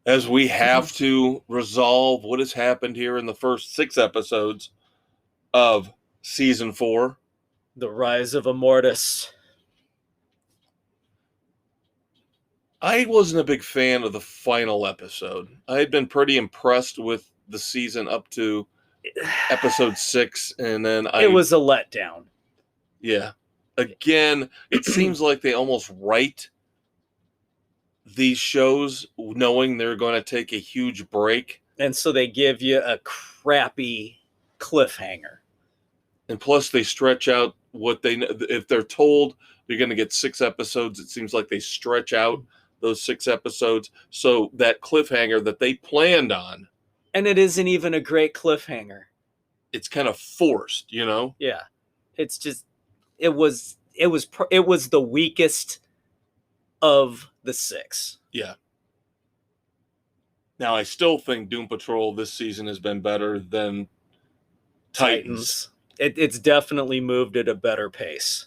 S1: as we have to resolve what has happened here in the first 6 episodes of season 4.
S2: The Rise of Immortus.
S1: I wasn't a big fan of the final episode. I had been pretty impressed with the season up to episode 6, and then
S2: It was a letdown.
S1: Yeah. Again, it seems like they almost write these shows knowing they're going to take a huge break.
S2: And so they give you a crappy cliffhanger.
S1: And plus, they stretch out what they, if they're told you're going to get 6 episodes, it seems like they stretch out those 6 episodes. So that cliffhanger that they planned on.
S2: And it isn't even a great cliffhanger.
S1: It's kind of forced, you know?
S2: Yeah. It's just, it was the weakest of the 6.
S1: Yeah. Now, I still think Doom Patrol this season has been better than Titans.
S2: It's definitely moved at a better pace.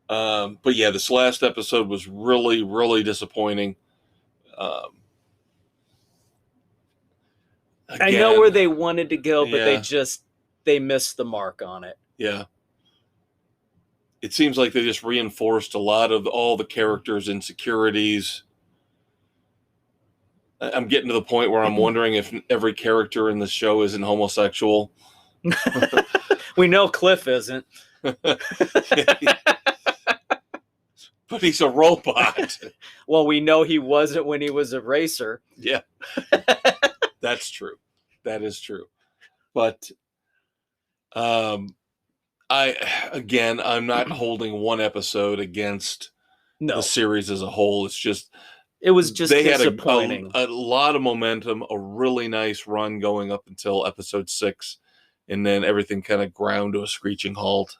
S1: But yeah, this last episode was really, really disappointing.
S2: I know where they wanted to go, but
S1: yeah.
S2: they missed the mark on it.
S1: Yeah. It seems like they just reinforced a lot of all the characters' insecurities. I'm getting to the point where I'm wondering if every character in the show isn't homosexual.
S2: We know Cliff isn't.
S1: But he's a robot.
S2: Well, we know he wasn't when he was a racer.
S1: Yeah. That's true. That is true. But I'm not holding one episode against the series as a whole. It's just
S2: it was just
S1: they
S2: disappointing.
S1: Had a lot of momentum, a really nice run going up until episode 6, and then everything kind of ground to a screeching halt.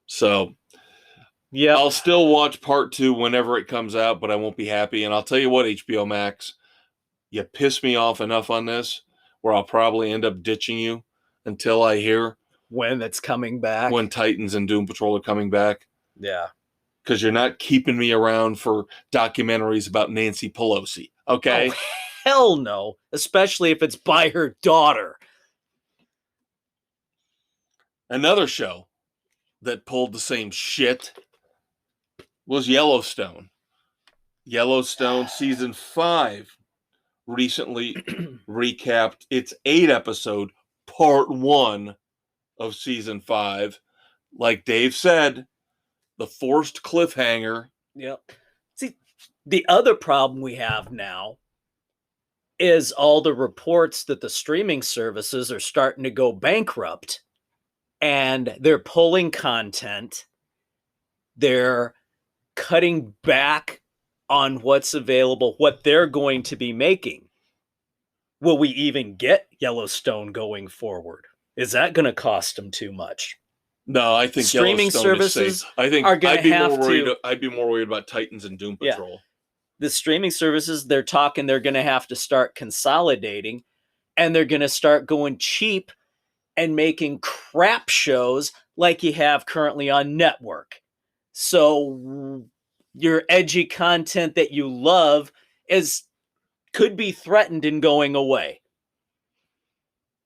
S1: So yeah, I'll still watch part 2 whenever it comes out, but I won't be happy. And I'll tell you what, HBO Max, you piss me off enough on this where I'll probably end up ditching you until I hear
S2: when it's coming back.
S1: When Titans and Doom Patrol are coming back.
S2: Yeah.
S1: Because you're not keeping me around for documentaries about Nancy Pelosi. Okay?
S2: Oh, hell no. Especially if it's by her daughter.
S1: Another show that pulled the same shit was Yellowstone. Yellowstone season 5 recently recapped its 8-episode part 1 of season 5. Like Dave said, the forced cliffhanger.
S2: Yep. See, the other problem we have now is all the reports that the streaming services are starting to go bankrupt, and they're pulling content. They're cutting back on what's available, what they're going to be making. Will we even get Yellowstone going forward? Is that going to cost them too much?
S1: No, I think
S2: streaming
S1: Yellowstone
S2: services
S1: is safe. I think
S2: are going to have to.
S1: I'd be more worried about Titans and Doom Patrol.
S2: Yeah. The streaming services, they're going to have to start consolidating, and they're going to start going cheap and making crap shows like you have currently on network. So your edgy content that you love could be threatened in going away.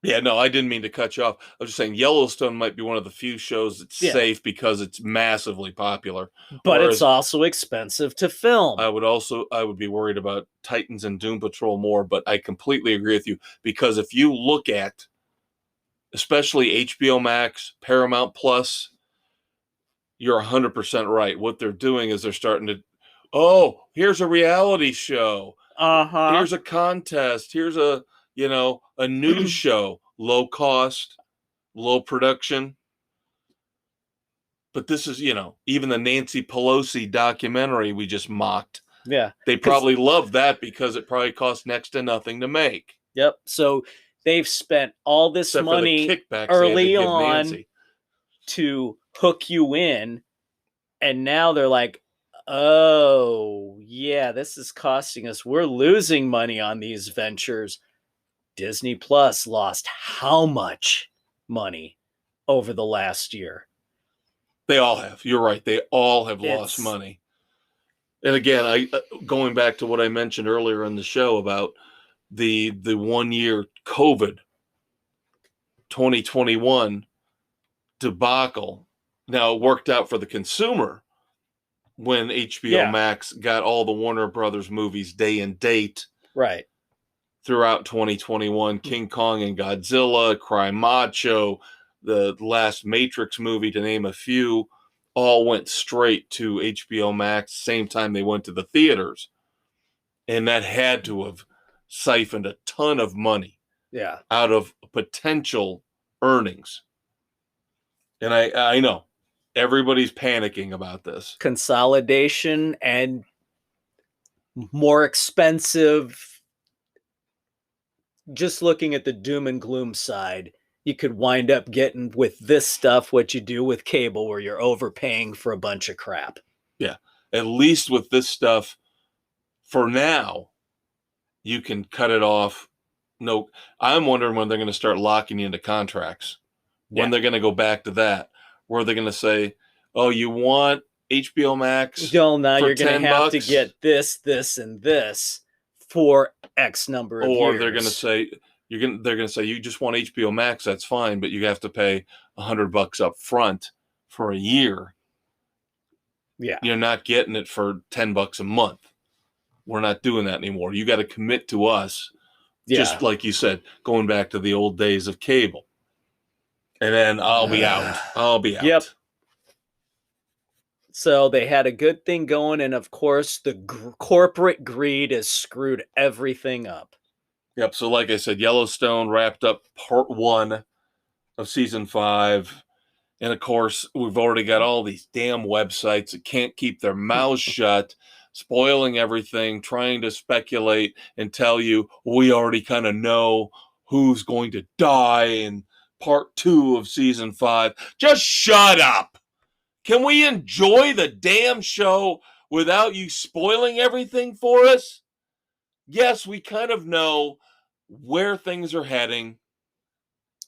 S1: Yeah, no, I didn't mean to cut you off. I was just saying Yellowstone might be one of the few shows that's safe because it's massively popular.
S2: But it's also expensive to film.
S1: I would be worried about Titans and Doom Patrol more, but I completely agree with you, because if you look at especially HBO Max, Paramount Plus, you're 100% right. What they're doing is they're starting to, here's a reality show. Here's a contest. Here's a news show, low cost, low production. But this is, even the Nancy Pelosi documentary we just mocked.
S2: Yeah.
S1: They probably love that because it probably costs next to nothing to make.
S2: Yep. So they've spent all this money early on to hook you in And now they're like, oh, yeah, this is costing us. We're losing money on these ventures. Disney Plus lost how much money over the last year?
S1: They all have. You're right. They all have lost
S2: It's
S1: money. And again, I going back to what I mentioned earlier in the show about the 1 year COVID 2021 debacle. Now it worked out for the consumer when HBO
S2: Yeah.
S1: Max got all the Warner Brothers movies day and date
S2: right.
S1: throughout 2021. King Kong and Godzilla, Cry Macho, the last Matrix movie, to name a few, all went straight to HBO Max, same time they went to the theaters. And that had to have siphoned a ton of money
S2: Yeah.
S1: out of potential earnings. And I know everybody's panicking about this.
S2: Consolidation and more expensive. Just looking at the doom and gloom side, you could wind up getting with this stuff what you do with cable, where you're overpaying for a bunch of crap.
S1: Yeah. At least with this stuff, for now, you can cut it off. No, I'm wondering when they're going to start locking you into contracts. When they're going to go back to that, where they're going to say, "Oh, you want HBO Max?
S2: Well, now
S1: for
S2: you're going to have to
S1: $10?"
S2: get this, this, and this for X number of years.
S1: Or they're going to say they're going to say you just want HBO Max. That's fine, but you have to pay $100 up front for a year.
S2: Yeah.
S1: You're not getting it for $10 a month. We're not doing that anymore. You got to commit to us.
S2: Yeah.
S1: Just like you said, going back to the old days of cable. And then I'll be out. I'll be out.
S2: Yep. So they had a good thing going, and of course, the corporate greed has screwed everything up.
S1: Yep. So, like I said, Yellowstone wrapped up part 1 of season 5. And of course, we've already got all these damn websites that can't keep their mouths shut, spoiling everything, trying to speculate and tell you we already kind of know who's going to die in part 2 of season 5. Just shut up. Can we enjoy the damn show without you spoiling everything for us? Yes, we kind of know where things are heading,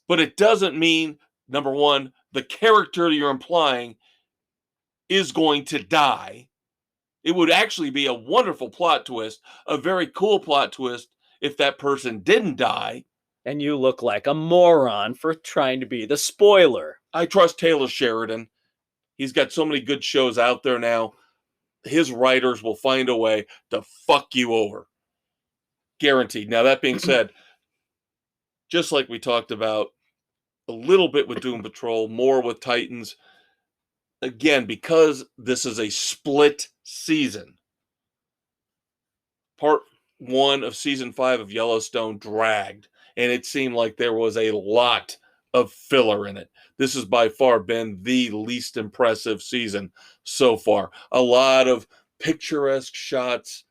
S1: but it doesn't mean, number one, the character you're implying is going to die. It would actually be a wonderful plot twist, a very cool plot twist, if that person didn't die.
S2: And you look like a moron for trying to be the spoiler.
S1: I trust Taylor Sheridan. He's got so many good shows out there now. His writers will find a way to fuck you over. Guaranteed. Now, that being said, just like we talked about a little bit with Doom Patrol, more with Titans, again, because this is a split season, part 1 of season 5 of Yellowstone dragged, and it seemed like there was a lot of filler in it. This has by far been the least impressive season so far. A lot of picturesque shots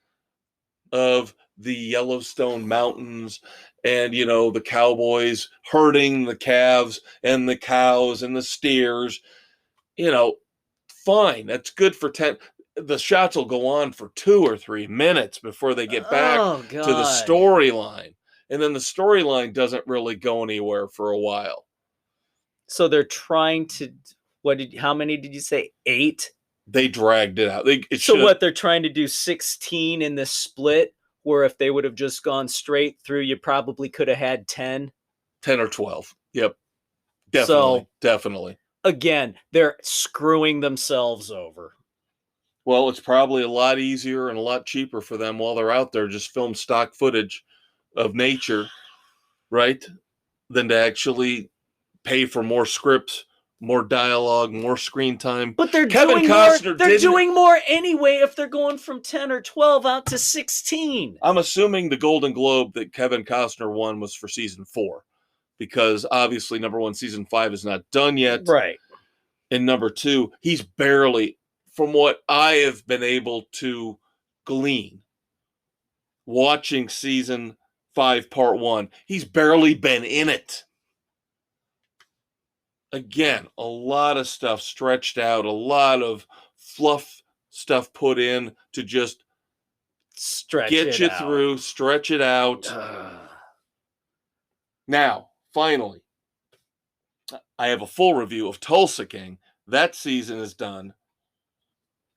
S1: of the Yellowstone mountains and, the cowboys herding the calves and the cows and the steers. Fine. That's good for 10. The shots will go on for 2 or 3 minutes before they get back to the storyline. And then the storyline doesn't really go anywhere for a while.
S2: So they're trying to, how many did you say? 8?
S1: They dragged it out.
S2: They're trying to do 16 in this split, where if they would have just gone straight through, you probably could have had 10.
S1: 10 or 12. Yep. Definitely.
S2: Again, they're screwing themselves over.
S1: Well, it's probably a lot easier and a lot cheaper for them while they're out there just film stock footage of nature, right? Than to actually pay for more scripts, more dialogue, more screen time.
S2: But they're doing more anyway if they're going from 10 or 12 out to 16.
S1: I'm assuming the Golden Globe that Kevin Costner won was for season 4, because obviously, number 1, season 5 is not done yet.
S2: Right.
S1: And number 2, he's barely, from what I have been able to glean, watching season 5, part 1, he's barely been in it. Again, a lot of stuff stretched out, a lot of fluff stuff put in to just
S2: Stretch
S1: get
S2: it
S1: you
S2: out.
S1: through, stretch it out. Now, finally, I have a full review of Tulsa King. That season is done.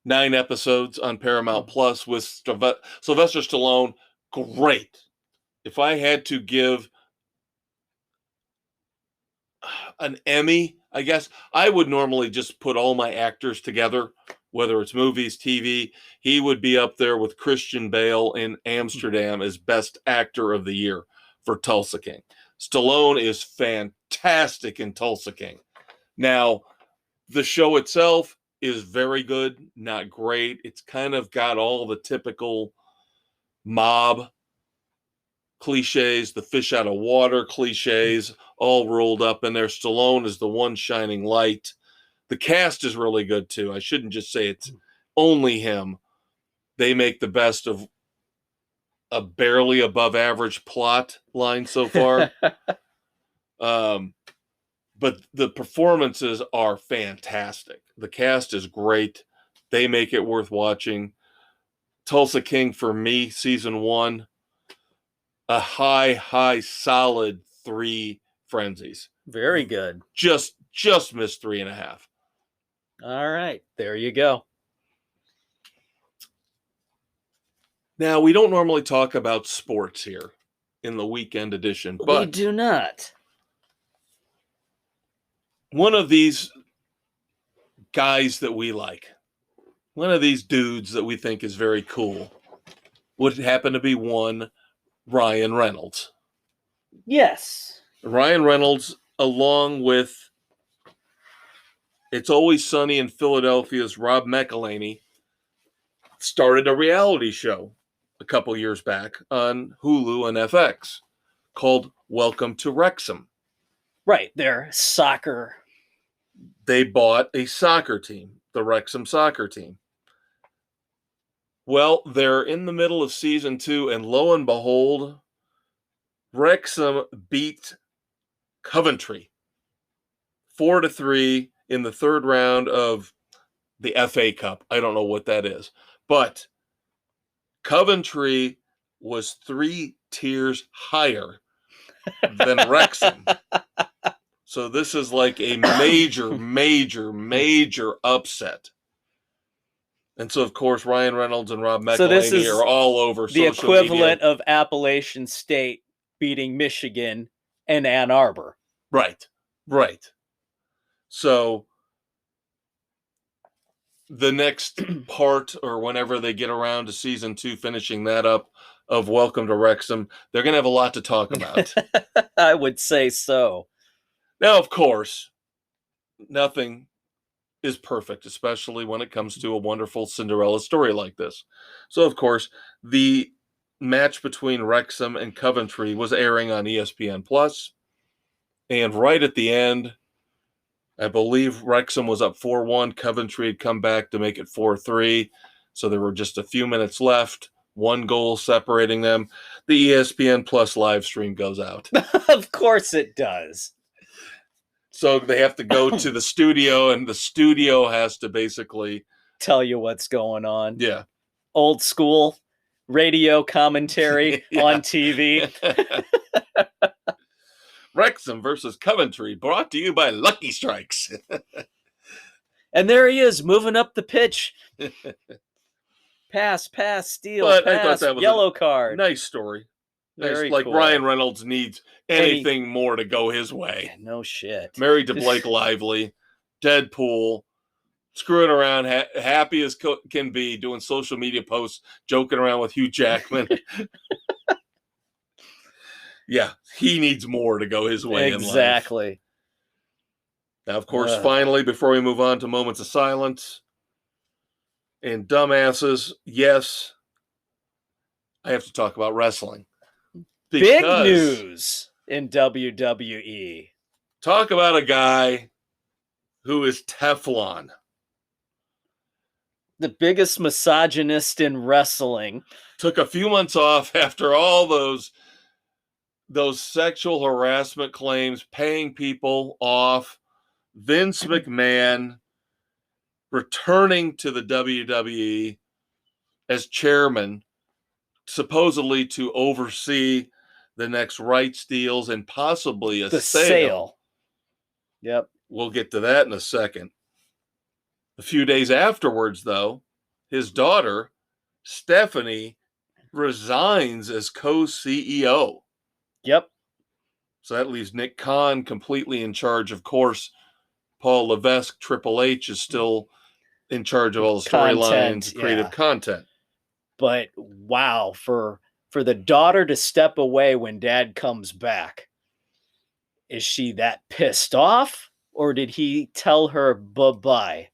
S1: 9 episodes on Paramount Plus with Sylvester Stallone. Great. If I had to give an Emmy, I guess, I would normally just put all my actors together, whether it's movies, TV. He would be up there with Christian Bale in Amsterdam as Best Actor of the Year for Tulsa King. Stallone is fantastic in Tulsa King. Now, the show itself is very good, not great. It's kind of got all the typical mob cliches, the fish out of water cliches, all rolled up in there. Stallone is the one shining light. The cast is really good too. I shouldn't just say it's only him. They make the best of a barely above average plot line so far. But the performances are fantastic. The cast is great. They make it worth watching. Tulsa King, for me, season 1, a high, solid 3 frenzies.
S2: Very good.
S1: Just missed 3.5.
S2: All right, there you go.
S1: Now, we don't normally talk about sports here in the weekend edition,
S2: We
S1: but
S2: do not.
S1: one of these guys that we like, one of these dudes that we think is very cool, would happen to be one Ryan Reynolds.
S2: Yes.
S1: Ryan Reynolds, along with It's Always Sunny in Philadelphia's Rob McElhenney, started a reality show a couple years back on Hulu and FX called Welcome to Wrexham.
S2: Right, they're soccer.
S1: They bought a soccer team, the Wrexham soccer team. Well, they're in the middle of season 2, and lo and behold, Wrexham beat Coventry 4-3 in the third round of the FA Cup. I don't know what that is, but Coventry was 3 tiers higher than Wrexham. So this is like a major upset. And so, of course, Ryan Reynolds and Rob McElhenney are all over
S2: the
S1: social
S2: equivalent
S1: media.
S2: of Appalachian State beating Michigan and Ann Arbor.
S1: Right. So the next part, or whenever they get around to season 2, finishing that up, of Welcome to Wrexham, they're going to have a lot to talk about.
S2: I would say so.
S1: Now, of course, nothing is perfect, especially when it comes to a wonderful Cinderella story like this. So, of course, the match between Wrexham and Coventry was airing on ESPN Plus, and right at the end, I believe Wrexham was up 4-1. Coventry had come back to make it 4-3, so there were just a few minutes left. 1 goal separating them. The ESPN Plus live stream goes out.
S2: Of course it does.
S1: So they have to go to the studio, and the studio has to basically
S2: tell you what's going on.
S1: Yeah.
S2: Old school radio commentary on TV.
S1: Wrexham versus Coventry, brought to you by Lucky Strikes.
S2: And there he is, moving up the pitch. Pass, steal,
S1: but
S2: pass,
S1: I thought that was
S2: yellow card.
S1: Nice story.
S2: Very
S1: like
S2: cool.
S1: Ryan Reynolds needs anything more to go his way.
S2: No shit.
S1: Married to Blake Lively, Deadpool, screwing around, happy as can be, doing social media posts, joking around with Hugh Jackman. Yeah, he needs more to go his way in life.
S2: Exactly.
S1: Now, of course, finally, before we move on to moments of silence and dumbasses, yes, I have to talk about wrestling.
S2: Big news in WWE.
S1: Talk about a guy who is Teflon.
S2: The biggest misogynist in wrestling.
S1: Took a few months off after all those sexual harassment claims, paying people off. Vince McMahon returning to the WWE as chairman, supposedly to oversee the next rights deals and possibly a
S2: The
S1: sale.
S2: sale. Yep.
S1: We'll get to that in a second. A few days afterwards, though, his daughter, Stephanie, resigns as co-CEO.
S2: Yep.
S1: So that leaves Nick Khan completely in charge. Of course, Paul Levesque, Triple H, is still in charge of all the storylines, creative content.
S2: But wow, for the daughter to step away when dad comes back, is she that pissed off? Or did he tell her bye-bye?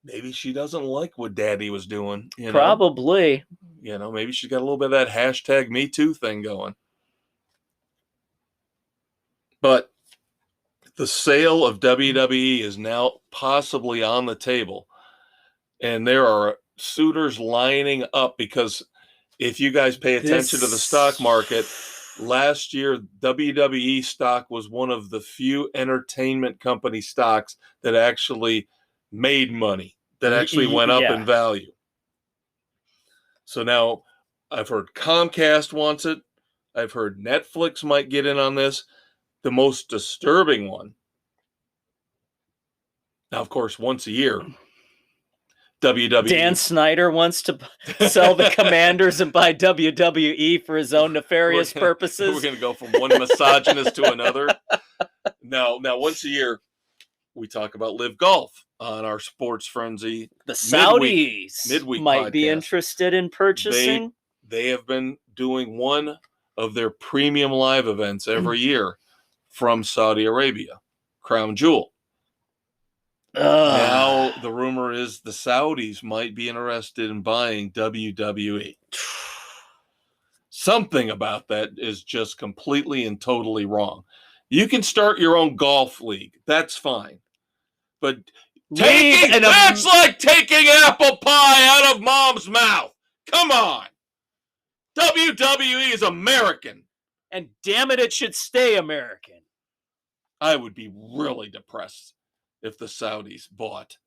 S1: Maybe she doesn't like what daddy was doing.
S2: Probably.
S1: Maybe she's got a little bit of that hashtag Me Too thing going. But the sale of WWE is now possibly on the table. And there are suitors lining up because if you guys pay attention to the stock market, last year WWE stock was one of the few entertainment company stocks that actually made money, that actually went up in value. So now I've heard Comcast wants it. I've heard Netflix might get in on this. The most disturbing one. Now, of course, once a year, WWE.
S2: Dan Snyder wants to sell the Commanders and buy WWE for his own nefarious purposes.
S1: We're going to go from one misogynist to another. Now, once a year, we talk about Live Golf on our Sports Frenzy.
S2: The Saudis
S1: midweek
S2: might
S1: podcast.
S2: be interested in purchasing.
S1: They have been doing one of their premium live events every year from Saudi Arabia, Crown Jewel. Now the rumor is the Saudis might be interested in buying WWE. Something about that is just completely and totally wrong. You can start your own golf league. That's fine. But that's like taking apple pie out of mom's mouth. Come on. WWE is American.
S2: And damn it should stay American.
S1: I would be really depressed if the Saudis bought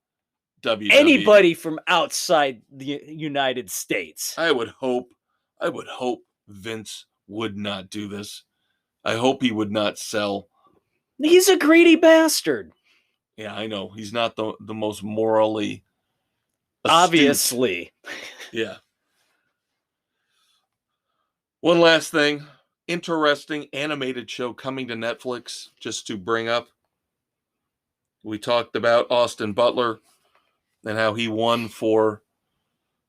S1: WWE.
S2: Anybody from outside the United States.
S1: I would hope Vince would not do this. I hope he would not sell.
S2: He's a greedy bastard.
S1: Yeah, I know. He's not the most morally astute.
S2: Obviously.
S1: Yeah. One last thing. Interesting animated show coming to Netflix, just to bring up. We talked about Austin Butler and how he won for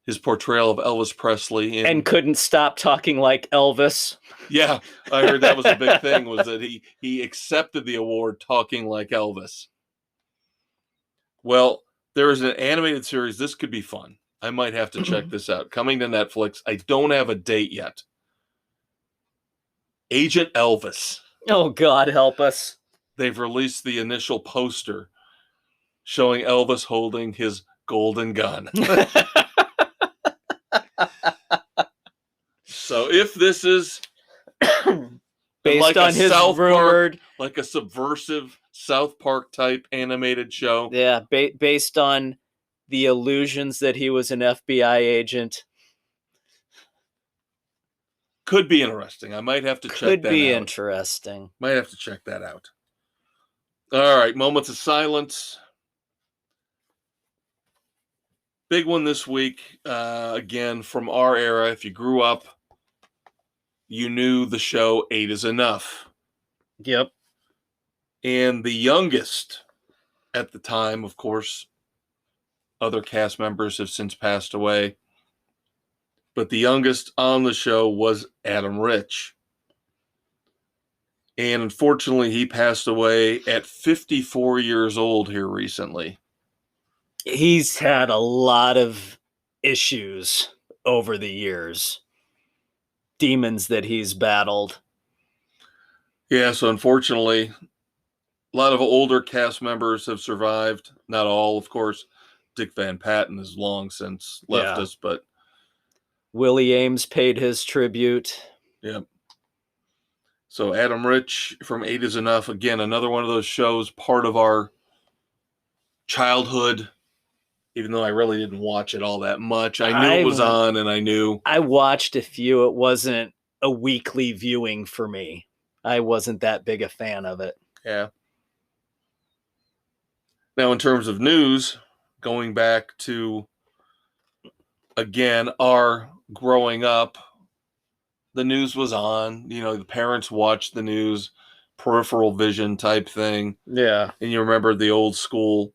S1: his portrayal of Elvis Presley.
S2: And couldn't stop talking like Elvis.
S1: Yeah, I heard that was a big thing, was that he accepted the award talking like Elvis. Well, there is an animated series. This could be fun. I might have to check this out. Coming to Netflix. I don't have a date yet. Agent Elvis.
S2: Oh, God, help us.
S1: They've released the initial poster showing Elvis holding his golden gun. So if this is
S2: based
S1: like
S2: on his rumored,
S1: like a subversive South Park type animated show.
S2: Yeah, based on the illusions that he was an FBI agent.
S1: Could be interesting. I might have to check that out.
S2: Could be interesting.
S1: Might have to check that out. All right, moments of silence. Big one this week, again, from our era. If you grew up, you knew the show 8 is Enough.
S2: Yep.
S1: And the youngest at the time, of course, other cast members have since passed away, but the youngest on the show was Adam Rich. And unfortunately, he passed away at 54 years old here recently.
S2: He's had a lot of issues over the years. Demons that he's battled.
S1: Yeah, so unfortunately, a lot of older cast members have survived. Not all, of course. Dick Van Patten has long since left us, but
S2: Willie Ames paid his tribute.
S1: Yep. So Adam Rich from 8 is Enough. Again, another one of those shows, part of our childhood. even though I really didn't watch it all that much. I knew it was on, and I knew.
S2: I watched a few. It wasn't a weekly viewing for me. I wasn't that big a fan of it.
S1: Yeah. Now, in terms of news, going back to, again, our growing up, the news was on. The parents watched the news, peripheral vision type thing.
S2: Yeah.
S1: And you remember the old school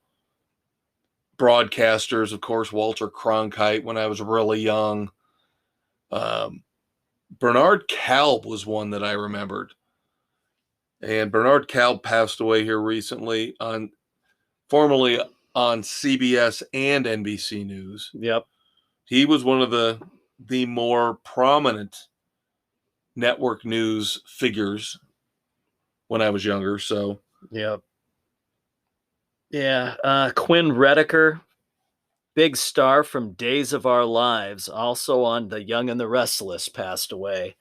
S1: broadcasters, of course, Walter Cronkite when I was really young. Bernard Kalb was one that I remembered. And Bernard Kalb passed away here recently, formerly on CBS and NBC News.
S2: Yep.
S1: He was one of the more prominent network news figures when I was younger. So,
S2: yep. Yeah. Quinn Rediker, big star from Days of Our Lives, also on The Young and the Restless, passed away.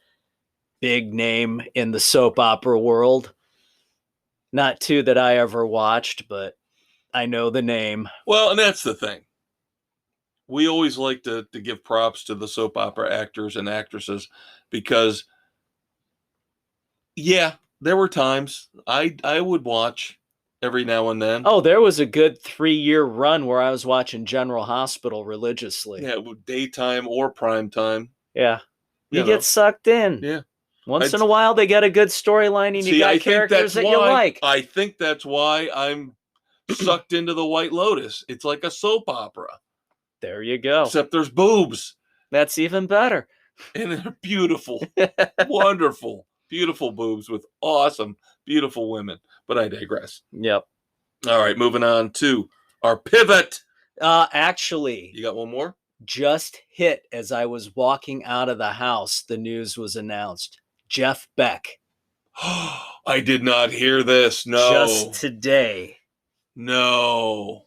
S2: Big name in the soap opera world. Not two that I ever watched, but I know the name.
S1: Well, and that's the thing. We always like to give props to the soap opera actors and actresses because, yeah, there were times I would watch every now and then.
S2: Oh, there was a good 3-year run where I was watching General Hospital religiously.
S1: Yeah, daytime or prime time.
S2: Yeah. You get sucked in.
S1: Yeah.
S2: Once in a while, they get a good storyline and you got characters that you like.
S1: I think that's why I'm sucked into The White Lotus. It's like a soap opera.
S2: There you go.
S1: Except there's boobs.
S2: That's even better.
S1: And they're beautiful. Wonderful. Beautiful boobs with awesome, beautiful women. But I digress.
S2: Yep.
S1: All right, moving on to our pivot.
S2: Actually,
S1: you got one more?
S2: Just hit as I was walking out of the house, the news was announced. Jeff Beck.
S1: I did not hear this. No.
S2: Just today.
S1: No,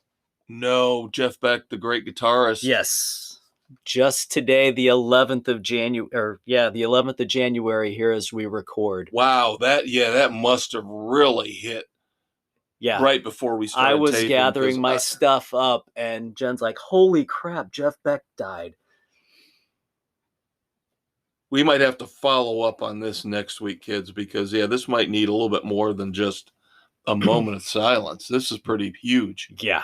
S1: Jeff Beck, the great guitarist.
S2: Yes. Just today, the 11th of January, the 11th of January here as we record.
S1: Wow, that must have really hit.
S2: Yeah.
S1: Right before we started
S2: I was
S1: taping,
S2: gathering my stuff up, and Jen's like, holy crap, Jeff Beck died.
S1: We might have to follow up on this next week, kids, because, this might need a little bit more than just a moment of silence. This is pretty huge.
S2: Yeah.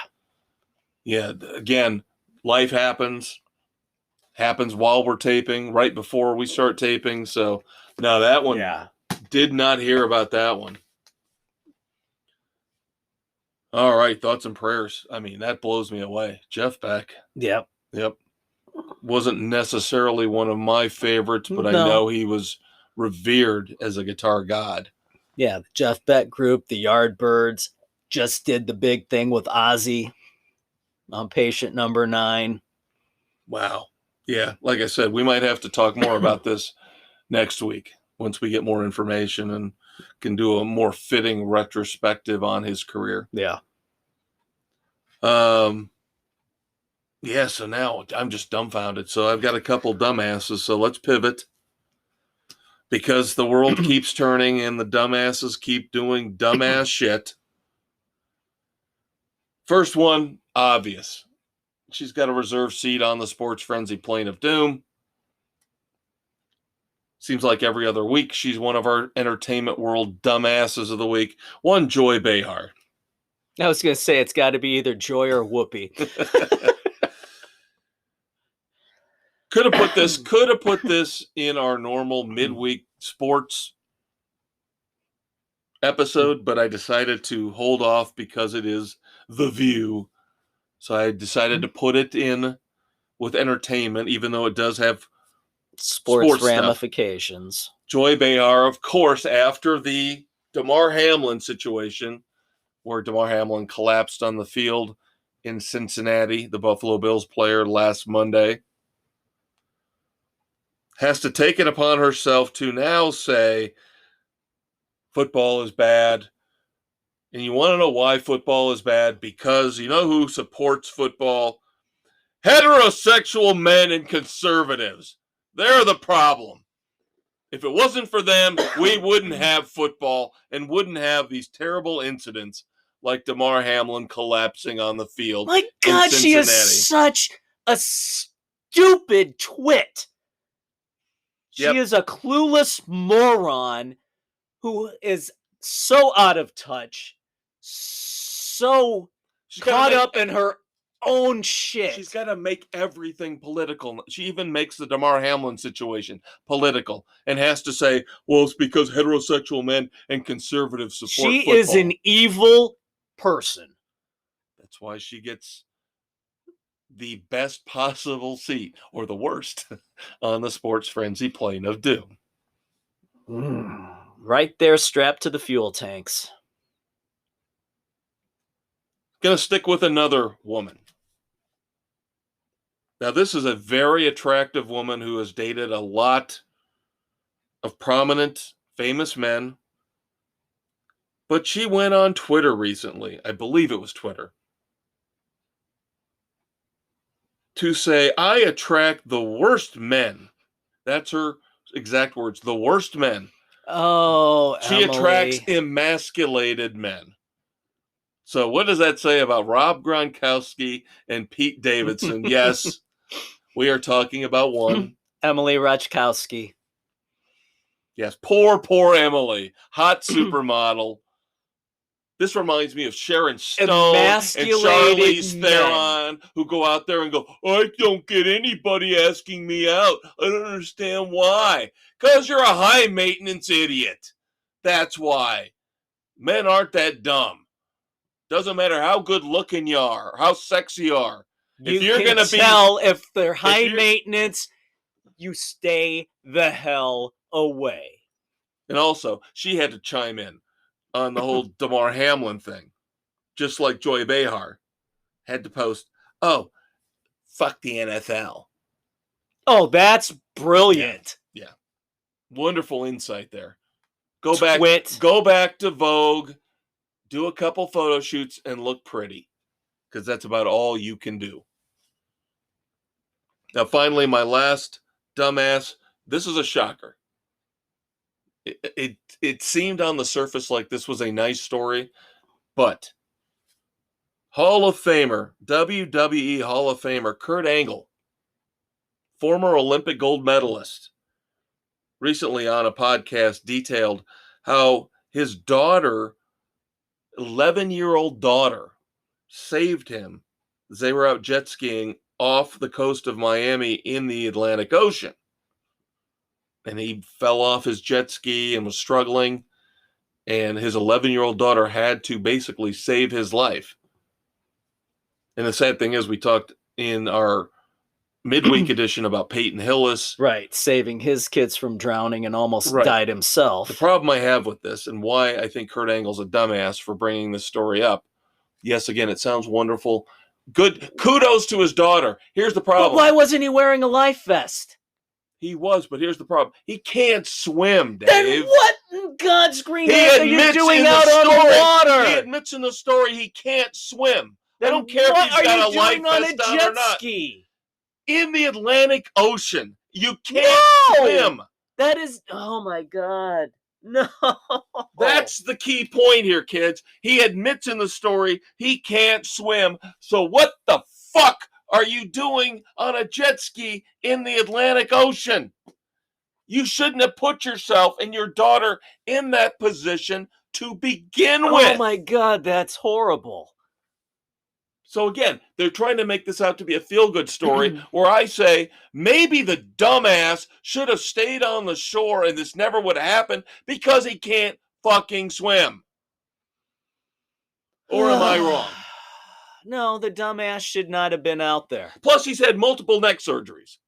S1: Yeah, again, life happens while we're taping, right before we start taping. So, no, that one, did not hear about that one. All right, thoughts and prayers. I mean, that blows me away. Jeff Beck.
S2: Yep.
S1: Wasn't necessarily one of my favorites, but I know he was revered as a guitar god.
S2: Yeah, the Jeff Beck group, the Yardbirds, just did the big thing with Ozzy on Patient Number 9.
S1: Wow. Yeah, like I said, we might have to talk more about this next week once we get more information and can do a more fitting retrospective on his career.
S2: Yeah.
S1: Yeah, so now I'm just dumbfounded. So I've got a couple dumbasses, so let's pivot. Because the world keeps turning and the dumbasses keep doing dumbass shit. First one, obvious. She's got a reserved seat on the Sports Frenzy Plane of Doom. Seems like every other week she's one of our entertainment world dumbasses of the week. One, Joy Behar.
S2: I was going to say it's got to be either Joy or Whoopi.
S1: Could have put this in our normal midweek sports episode, but I decided to hold off because it is The View. So I decided to put it in with entertainment, even though it does have sports
S2: ramifications.
S1: Stuff. Joy Behar, of course, after the Damar Hamlin situation, where Damar Hamlin collapsed on the field in Cincinnati, the Buffalo Bills player, last Monday, has to take it upon herself to now say football is bad. And you want to know why football is bad? Because you know who supports football? Heterosexual men and conservatives. They're the problem. If it wasn't for them, we wouldn't have football and wouldn't have these terrible incidents like Damar Hamlin collapsing on the field.
S2: My God, she is such a stupid twit. She is a clueless moron who is so out of touch, so caught up in her own shit.
S1: She's got to make everything political. She even makes the Damar Hamlin situation political and has to say, well, it's because heterosexual men and conservatives support football.
S2: She is an evil person.
S1: That's why she gets the best possible seat, or the worst, on the Sports Frenzy plane of doom.
S2: Right there, strapped to the fuel tanks.
S1: Gonna stick with another woman. Now, this is a very attractive woman who has dated a lot of prominent, famous men. But she went on Twitter recently, I believe it was Twitter, to say, I attract the worst men. That's her exact words, the worst men.
S2: Oh,
S1: she attracts emasculated men. So what does that say about Rob Gronkowski and Pete Davidson? Yes, we are talking about one.
S2: Emily Ratajkowski.
S1: Yes, poor Emily. Hot supermodel. This reminds me of Sharon Stone and Charlize Theron, who go out there and go, I don't get anybody asking me out. I don't understand why. Because you're a high-maintenance idiot. That's why. Men aren't that dumb. Doesn't matter how good-looking you are, or how sexy you are.
S2: You can tell if they're high-maintenance, you stay the hell away.
S1: And also, she had to chime in on the whole Damar Hamlin thing. Just like Joy Behar had to post, oh, fuck the NFL.
S2: Oh, that's brilliant.
S1: Yeah. Wonderful insight there. Go back to Vogue, do a couple photo shoots, and look pretty. Because that's about all you can do. Now, finally, my last dumbass. This is a shocker. It seemed on the surface like this was a nice story, but Hall of Famer, WWE Hall of Famer, Kurt Angle, former Olympic gold medalist, recently on a podcast detailed how his daughter, 11-year-old daughter, saved him as they were out jet skiing off the coast of Miami in the Atlantic Ocean. And he fell off his jet ski and was struggling. And his 11-year-old daughter had to basically save his life. And the sad thing is, we talked in our midweek edition about Peyton Hillis.
S2: Right, saving his kids from drowning and almost died himself.
S1: The problem I have with this, and why I think Kurt Angle's a dumbass for bringing this story up. Yes, again, it sounds wonderful. Good. Kudos to his daughter. Here's the problem.
S2: But why wasn't he wearing a life vest?
S1: He was, but here's the problem. He can't swim, Dave.
S2: Then what in God's green earth are you doing out on the water?
S1: He admits in the story he can't swim. Then I don't care if he's got a life vest on or not.
S2: Ski?
S1: In the Atlantic Ocean, you can't swim.
S2: That is, oh my God. No.
S1: That's the key point here, kids. He admits in the story he can't swim. So what the fuck are you doing on a jet ski in the Atlantic Ocean? You shouldn't have put yourself and your daughter in that position to begin with.
S2: Oh my God, that's horrible.
S1: So again, they're trying to make this out to be a feel-good story where I say maybe the dumbass should have stayed on the shore and this never would have happened because he can't fucking swim. Or am I wrong?
S2: No, the dumbass should not have been out there.
S1: Plus, he's had multiple neck surgeries.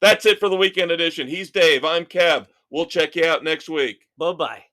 S1: That's it for the weekend edition. He's Dave. I'm Kev. We'll check you out next week.
S2: Bye-bye.